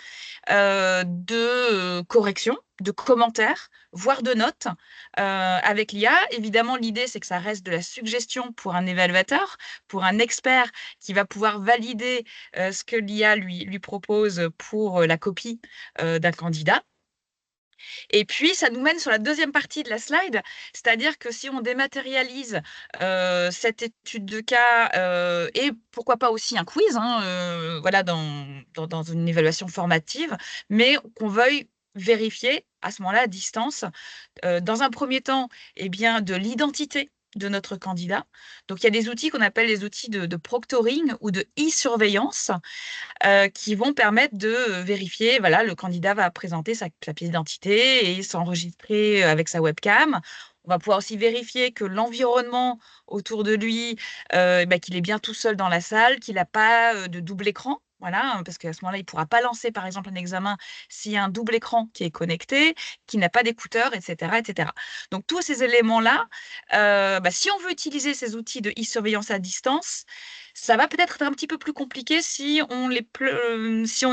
de correction, de commentaires, voire de notes avec l'IA. Évidemment, l'idée, c'est que ça reste de la suggestion pour un évaluateur, pour un expert qui va pouvoir valider ce que l'IA lui propose pour la copie d'un candidat. Et puis, ça nous mène sur la deuxième partie de la slide, c'est-à-dire que si on dématérialise cette étude de cas et pourquoi pas aussi un quiz, hein, voilà, dans une évaluation formative, mais qu'on veuille vérifier à ce moment-là à distance, dans un premier temps, eh bien, de l'identité de notre candidat. Donc, il y a des outils qu'on appelle les outils de proctoring ou de e-surveillance qui vont permettre de vérifier, voilà, le candidat va présenter sa pièce d'identité et s'enregistrer avec sa webcam. On va pouvoir aussi vérifier que l'environnement autour de lui, qu'il est bien tout seul dans la salle, qu'il n'a pas de double écran. Voilà, parce qu'à ce moment-là, il ne pourra pas lancer, par exemple, un examen s'il y a un double écran qui est connecté, qui n'a pas d'écouteurs, etc., etc. Donc, tous ces éléments-là, si on veut utiliser ces outils de e-surveillance à distance, ça va peut-être être un petit peu plus compliqué si on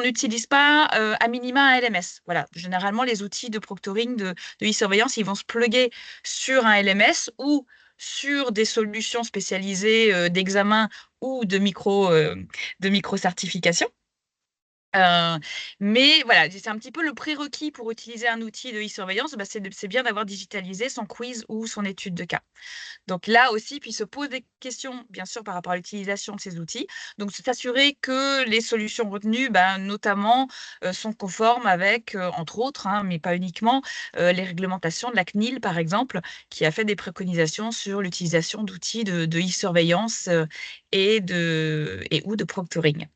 n'utilise pas à minima un LMS. Voilà, généralement, les outils de proctoring, de e-surveillance, ils vont se plugger sur un LMS ou sur des solutions spécialisées d'examen ou de micro-certification. Mais voilà, c'est un petit peu le prérequis pour utiliser un outil de e-surveillance, c'est bien d'avoir digitalisé son quiz ou son étude de cas. Donc là aussi, puis se pose des questions, bien sûr, par rapport à l'utilisation de ces outils. Donc, c'est s'assurer que les solutions retenues, notamment, sont conformes avec, entre autres, hein, mais pas uniquement, les réglementations de la CNIL, par exemple, qui a fait des préconisations sur l'utilisation d'outils de e-surveillance et ou de proctoring.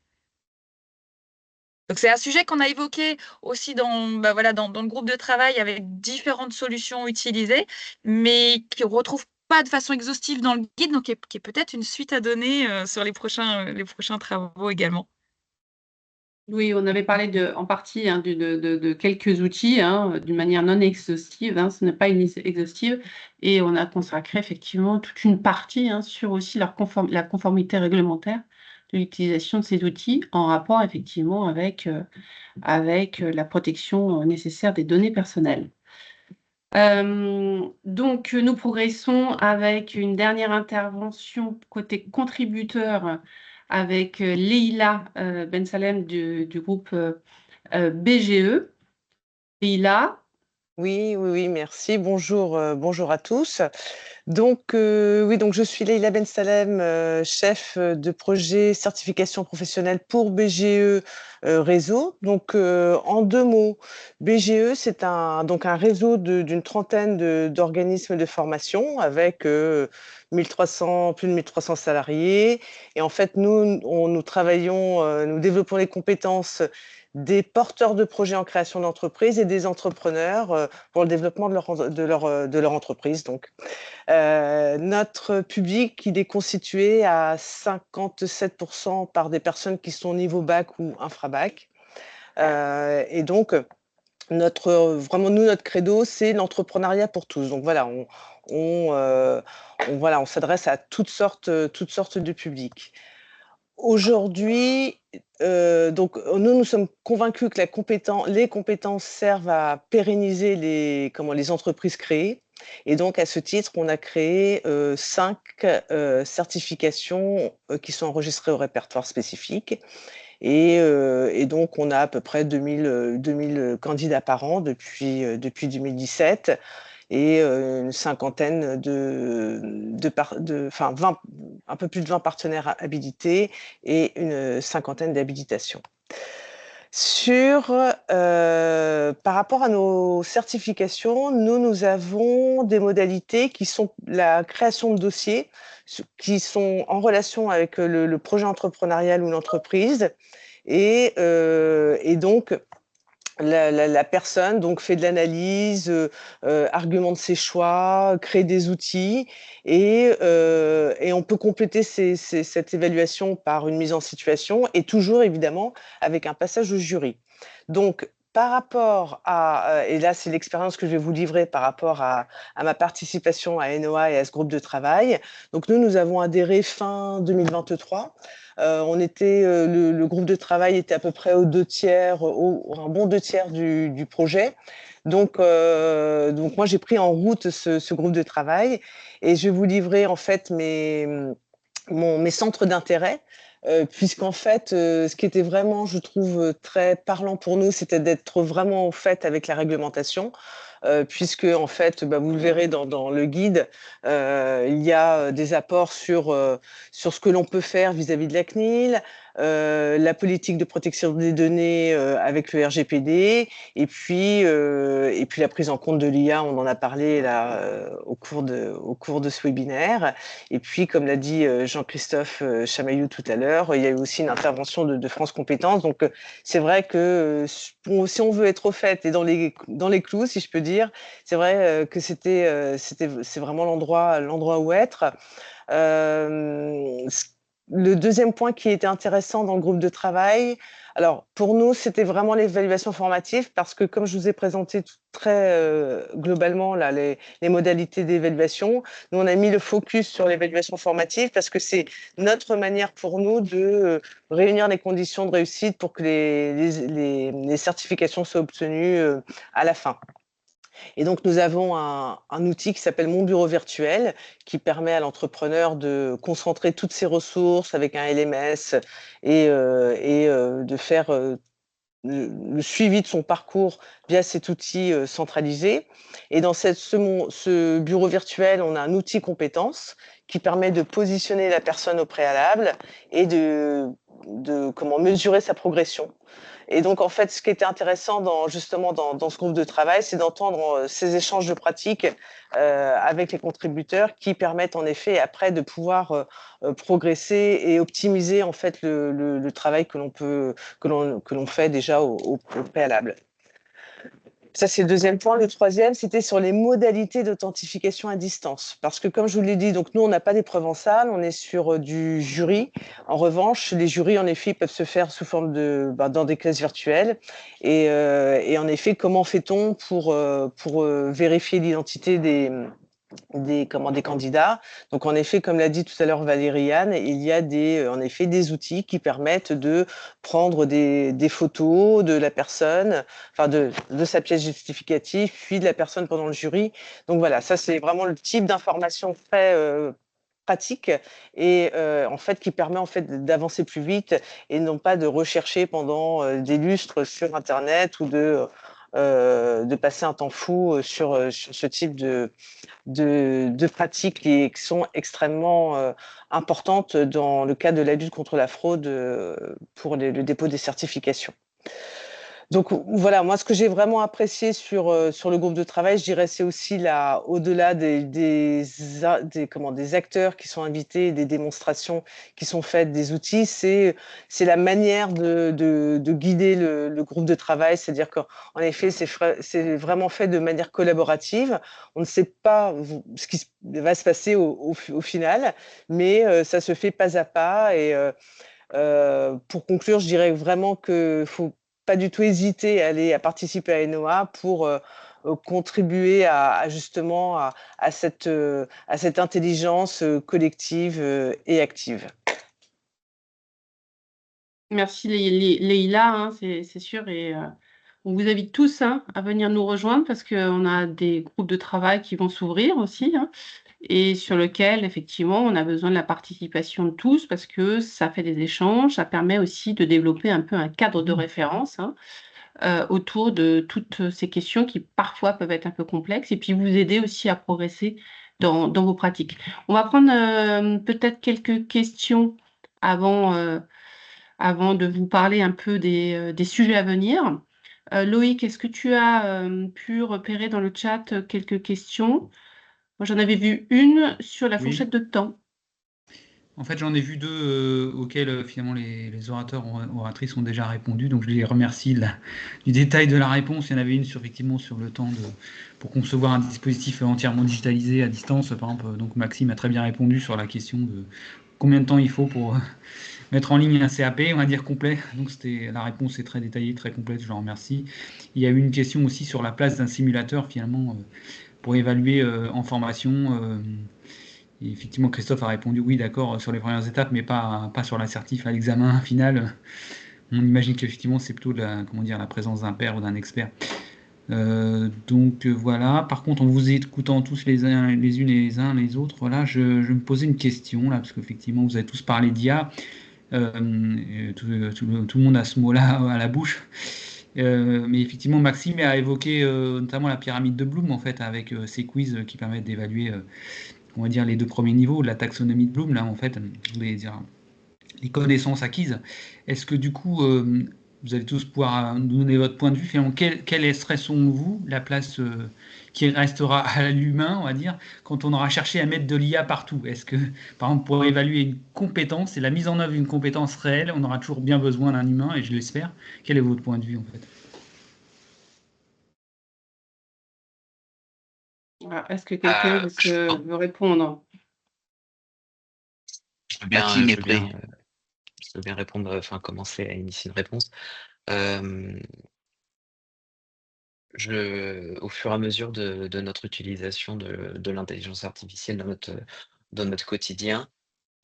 Donc, c'est un sujet qu'on a évoqué aussi dans le groupe de travail avec différentes solutions utilisées, mais qui ne retrouve pas de façon exhaustive dans le guide, donc qui est peut-être une suite à donner sur les prochains travaux également. Oui, on avait parlé en partie hein, de quelques outils hein, d'une manière non exhaustive, hein, ce n'est pas une exhaustive, et on a consacré effectivement toute une partie hein, sur aussi la conformité réglementaire de l'utilisation de ces outils en rapport effectivement avec la protection nécessaire des données personnelles. Donc, nous progressons avec une dernière intervention côté contributeur avec Leïla Ben Salem du groupe BGE. Leïla. Oui, merci. Bonjour à tous. Donc, oui, donc je suis Leïla Ben Salem, chef de projet certification professionnelle pour BGE Réseau. Donc, en 2 mots, BGE, c'est donc un réseau d'une trentaine d'organismes de formation avec plus de 1300 salariés. Et en fait, nous travaillons, nous développons les compétences des porteurs de projets en création d'entreprise et des entrepreneurs pour le développement de leur entreprise. Donc, notre public, il est constitué à 57% par des personnes qui sont niveau bac ou infra-bac. Et donc, vraiment, notre credo, c'est l'entrepreneuriat pour tous. Donc voilà, on s'adresse à toutes sortes de publics. Aujourd'hui, donc nous sommes convaincus que les compétences servent à pérenniser les entreprises créées. Et donc, à ce titre, on a créé 5 certifications qui sont enregistrées au répertoire spécifique. Et donc, on a à peu près 2000 candidats par an depuis 2017 et une cinquantaine un peu plus de 20 partenaires habilités et une cinquantaine d'habilitations. Par rapport à nos certifications, nous avons des modalités qui sont la création de dossiers qui sont en relation avec le projet entrepreneurial ou l'entreprise. Et donc, la personne donc fait de l'analyse, argumente ses choix, crée des outils et on peut compléter cette évaluation par une mise en situation et toujours évidemment avec un passage au jury. Donc, par rapport à, et là c'est l'expérience que je vais vous livrer par rapport à ma participation à Enoa et à ce groupe de travail. Donc nous avons adhéré fin 2023. Le groupe de travail était à peu près aux 2/3, un bon 2/3 du projet. Donc moi, j'ai pris en route ce groupe de travail et je vais vous livrer en fait mes centres d'intérêt. Puisqu'en fait, ce qui était vraiment, je trouve, très parlant pour nous, c'était d'être vraiment au fait avec la réglementation. Puisque en fait, vous le verrez dans le guide, il y a des apports sur ce que l'on peut faire vis-à-vis de la CNIL, la politique de protection des données avec le RGPD, et puis la prise en compte de l'IA, on en a parlé là au cours de ce webinaire. Et puis, comme l'a dit Jean-Christophe Chamaillou tout à l'heure, il y a eu aussi une intervention de France Compétences. Donc, c'est vrai que si on veut être au fait et dans les clous, si je peux dire, c'est vrai que c'est vraiment l'endroit où être. Le deuxième point qui était intéressant dans le groupe de travail, alors pour nous, c'était vraiment l'évaluation formative parce que comme je vous ai présenté très globalement là, les modalités d'évaluation, nous on a mis le focus sur l'évaluation formative parce que c'est notre manière pour nous de réunir les conditions de réussite pour que les certifications soient obtenues à la fin. Et donc, nous avons un outil qui s'appelle Mon Bureau Virtuel, qui permet à l'entrepreneur de concentrer toutes ses ressources avec un LMS et de faire le suivi de son parcours via cet outil centralisé. Et dans ce bureau virtuel, on a un outil compétences qui permet de positionner la personne au préalable et de comment mesurer sa progression. Et donc, en fait, ce qui était intéressant justement dans ce groupe de travail, c'est d'entendre ces échanges de pratiques avec les contributeurs qui permettent en effet après de pouvoir progresser et optimiser en fait le travail que l'on fait déjà au préalable. Ça, c'est le deuxième point. Le troisième, c'était sur les modalités d'authentification à distance. Parce que, comme je vous l'ai dit, donc nous, on n'a pas d'épreuve en salle, on est sur du jury. En revanche, les jurys, en effet, peuvent se faire sous forme dans des classes virtuelles. Et en effet, comment fait-on pour vérifier l'identité des candidats. Donc, en effet, comme l'a dit tout à l'heure Valériane, il y a en effet des outils qui permettent de prendre des photos de la personne, enfin de sa pièce justificative, puis de la personne pendant le jury. Donc voilà, ça c'est vraiment le type d'information très pratique et en fait qui permet en fait d'avancer plus vite et non pas de rechercher pendant des lustres sur Internet ou de de passer un temps fou sur ce type de pratiques qui sont extrêmement importantes dans le cadre de la lutte contre la fraude pour le dépôt des certifications. Donc voilà, moi ce que j'ai vraiment apprécié sur le groupe de travail, je dirais, c'est aussi au-delà des acteurs qui sont invités, des démonstrations qui sont faites, des outils, c'est la manière de guider le groupe de travail. C'est-à-dire qu'en effet, c'est vraiment fait de manière collaborative. On ne sait pas ce qui va se passer au final, mais ça se fait pas à pas. Et pour conclure, je dirais vraiment qu'il faut pas du tout hésiter à participer à ENOA pour contribuer justement à cette intelligence collective et active. Merci Leïla, hein, c'est sûr. Et on vous invite tous, hein, à venir nous rejoindre parce qu'on a des groupes de travail qui vont s'ouvrir aussi, hein, et sur lequel, effectivement, on a besoin de la participation de tous parce que ça fait des échanges, ça permet aussi de développer un peu un cadre de référence, hein, autour de toutes ces questions qui parfois peuvent être un peu complexes et puis vous aider aussi à progresser dans vos pratiques. On va prendre peut-être quelques questions avant, avant de vous parler un peu des sujets à venir. Loïc, est-ce que tu as pu repérer dans le chat quelques questions? Moi, j'en avais vu une sur la Oui. fourchette de temps. En fait, j'en ai vu deux auxquels finalement les orateurs oratrices ont déjà répondu, donc je les remercie du détail de la réponse. Il y en avait une effectivement sur le temps pour concevoir un dispositif entièrement digitalisé à distance. Par exemple, donc Maxime a très bien répondu sur la question de combien de temps il faut pour mettre en ligne un CAP, on va dire complet. Donc la réponse est très détaillée, très complète, je le remercie. Il y a eu une question aussi sur la place d'un simulateur finalement pour évaluer en formation. Et effectivement, Christophe a répondu oui, d'accord, sur les premières étapes, mais pas sur l'assertif à l'examen final. On imagine qu'effectivement, c'est plutôt la présence d'un père ou d'un expert. Donc voilà. Par contre, en vous écoutant tous les uns les autres, voilà, je me posais une question là, parce qu'effectivement, vous avez tous parlé d'IA. Tout le monde a ce mot-là à la bouche. Mais effectivement, Maxime a évoqué notamment la pyramide de Bloom, en fait, avec ces quiz qui permettent d'évaluer on va dire les deux premiers niveaux de la taxonomie de Bloom, là, en fait, je voulais dire les connaissances acquises. Est-ce que du coup, vous allez tous pouvoir nous donner votre point de vue, finalement, quelle serait, selon vous, la place qui restera à l'humain, on va dire, quand on aura cherché à mettre de l'IA partout? Est-ce que, par exemple, pour évaluer une compétence et la mise en œuvre d'une compétence réelle, on aura toujours bien besoin d'un humain, et je l'espère. Quel est votre point de vue, en fait? Est-ce que quelqu'un veut répondre? Je veux bien, Maxime je est veux prêt. bien, je veux bien répondre, enfin commencer à initier une réponse. Au fur et à mesure de notre utilisation de l'intelligence artificielle dans notre quotidien,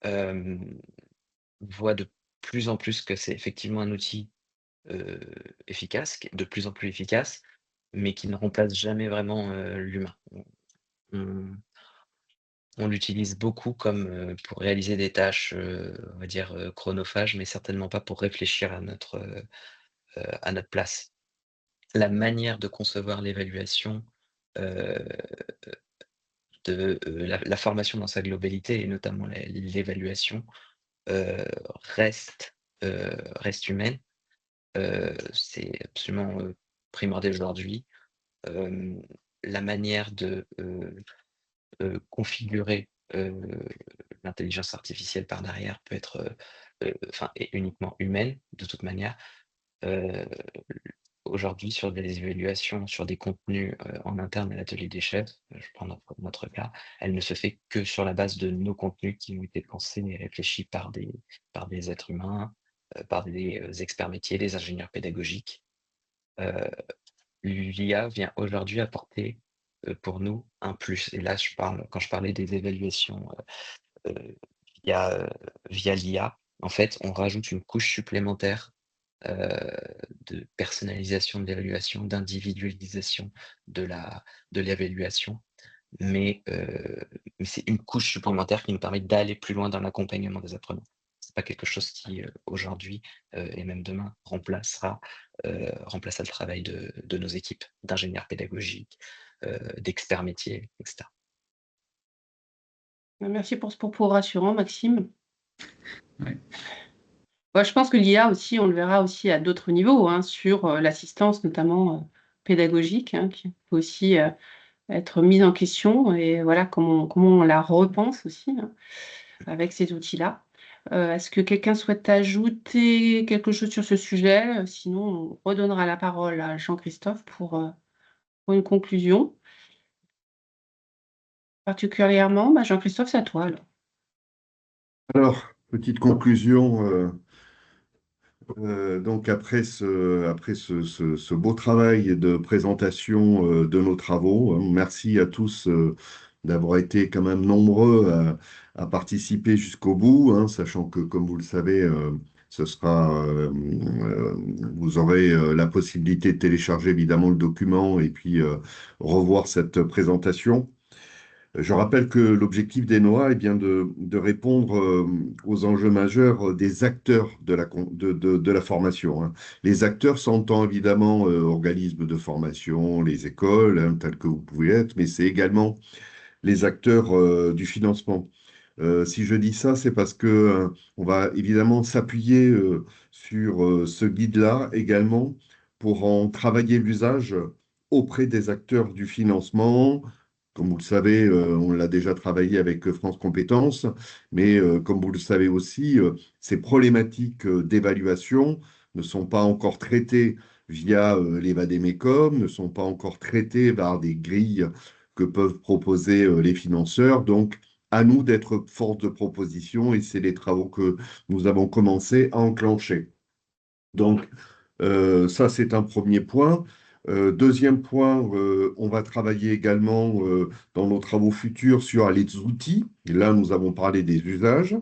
on voit de plus en plus que c'est effectivement un outil efficace, de plus en plus efficace, mais qui ne remplace jamais vraiment l'humain. On, on l'utilise beaucoup comme pour réaliser des tâches, on va dire, chronophages, mais certainement pas pour réfléchir à notre place. La manière de concevoir l'évaluation de la formation dans sa globalité et notamment l'évaluation reste humaine. C'est absolument primordial aujourd'hui. La manière de configurer l'intelligence artificielle par derrière peut être est uniquement humaine de toute manière. Aujourd'hui, sur des évaluations, sur des contenus en interne à l'atelier des chefs, je prends notre cas, elle ne se fait que sur la base de nos contenus qui ont été pensés et réfléchis par des êtres humains, par des experts métiers, des ingénieurs pédagogiques. L'IA vient aujourd'hui apporter pour nous un plus. Et là, quand je parlais des évaluations via l'IA, en fait, on rajoute une couche supplémentaire de personnalisation de l'évaluation, d'individualisation de l'évaluation, mais c'est une couche supplémentaire qui nous permet d'aller plus loin dans l'accompagnement des apprenants. c'est pas quelque chose qui aujourd'hui et même demain remplacera le travail de nos équipes d'ingénieurs pédagogiques, d'experts métiers, etc. Merci pour ce propos rassurant, Maxime. Ouais. Ouais, je pense que l'IA aussi, on le verra aussi à d'autres niveaux, hein, sur l'assistance notamment pédagogique, hein, qui peut aussi être mise en question et voilà comment on la repense aussi, hein, avec ces outils-là. Est-ce que quelqu'un souhaite ajouter quelque chose sur ce sujet? Sinon, on redonnera la parole à Jean-Christophe pour une conclusion. Particulièrement, Jean-Christophe, c'est à toi alors. Alors, petite conclusion. Donc après ce beau travail de présentation de nos travaux, hein, merci à tous d'avoir été quand même nombreux à participer jusqu'au bout, hein, sachant que, comme vous le savez, vous aurez la possibilité de télécharger évidemment le document et puis revoir cette présentation. Je rappelle que l'objectif d'ENOA est bien de répondre aux enjeux majeurs des acteurs de la formation, hein. Les acteurs s'entendent évidemment organismes de formation, les écoles, hein, tels que vous pouvez être, mais c'est également les acteurs du financement. Si je dis ça, c'est parce que on va évidemment s'appuyer sur ce guide-là également pour en travailler l'usage auprès des acteurs du financement. Comme vous le savez, on l'a déjà travaillé avec France Compétences, mais comme vous le savez aussi, ces problématiques d'évaluation ne sont pas encore traitées via les vadémécum, ne sont pas encore traitées par des grilles que peuvent proposer les financeurs. Donc, à nous d'être force de proposition et c'est les travaux que nous avons commencé à enclencher. Donc, ça, c'est un premier point. Deuxième point, on va travailler également dans nos travaux futurs sur les outils. Et là, nous avons parlé des usages.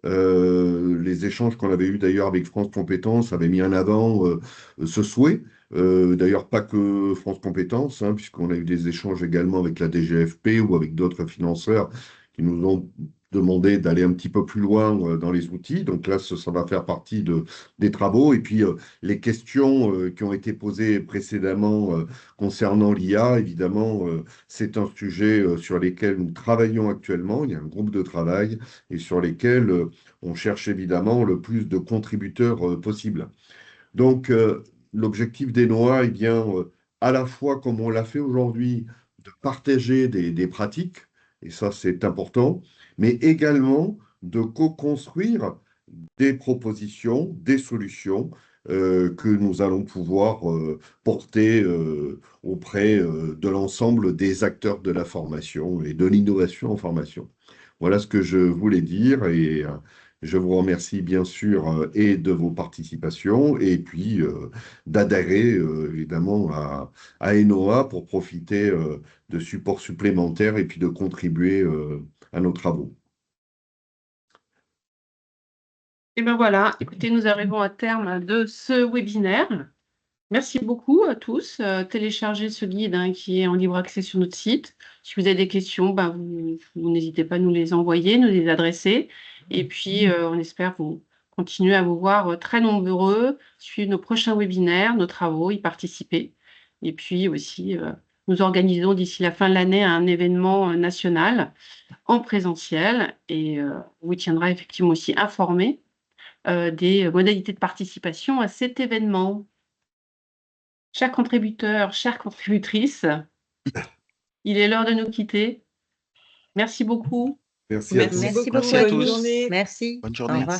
Les échanges qu'on avait eus d'ailleurs avec France Compétences avaient mis en avant ce souhait. D'ailleurs, pas que France Compétences, hein, puisqu'on a eu des échanges également avec la DGFP ou avec d'autres financeurs qui nous ont demandé d'aller un petit peu plus loin dans les outils. Donc là, ça va faire partie des travaux. Et puis, les questions qui ont été posées précédemment concernant l'IA, évidemment, c'est un sujet sur lequel nous travaillons actuellement. Il y a un groupe de travail et sur lesquels on cherche évidemment le plus de contributeurs possible. Donc, l'objectif d'ENOA est bien à la fois, comme on l'a fait aujourd'hui, de partager des pratiques, et ça c'est important, mais également de co-construire des propositions, des solutions que nous allons pouvoir porter auprès de l'ensemble des acteurs de la formation et de l'innovation en formation. Voilà ce que je voulais dire et je vous remercie bien sûr et de vos participations et puis d'adhérer évidemment à ENOA pour profiter de supports supplémentaires et puis de contribuer à nos travaux. Et bien voilà, écoutez, nous arrivons à terme de ce webinaire. Merci beaucoup à tous. Téléchargez ce guide hein, qui est en libre accès sur notre site. Si vous avez des questions, vous n'hésitez pas à nous les envoyer, nous les adresser. Et puis, on espère vous continuer à vous voir très nombreux, suivre nos prochains webinaires, nos travaux, y participer. Et puis aussi, nous organisons d'ici la fin de l'année un événement national en présentiel et on vous tiendra effectivement aussi informé des modalités de participation à cet événement. Chers contributeurs, chères contributrices, il est l'heure de nous quitter. Merci beaucoup. Merci à tous. Merci beaucoup. Merci à Bonne tous. journée. Merci. Bonne Au journée. revoir.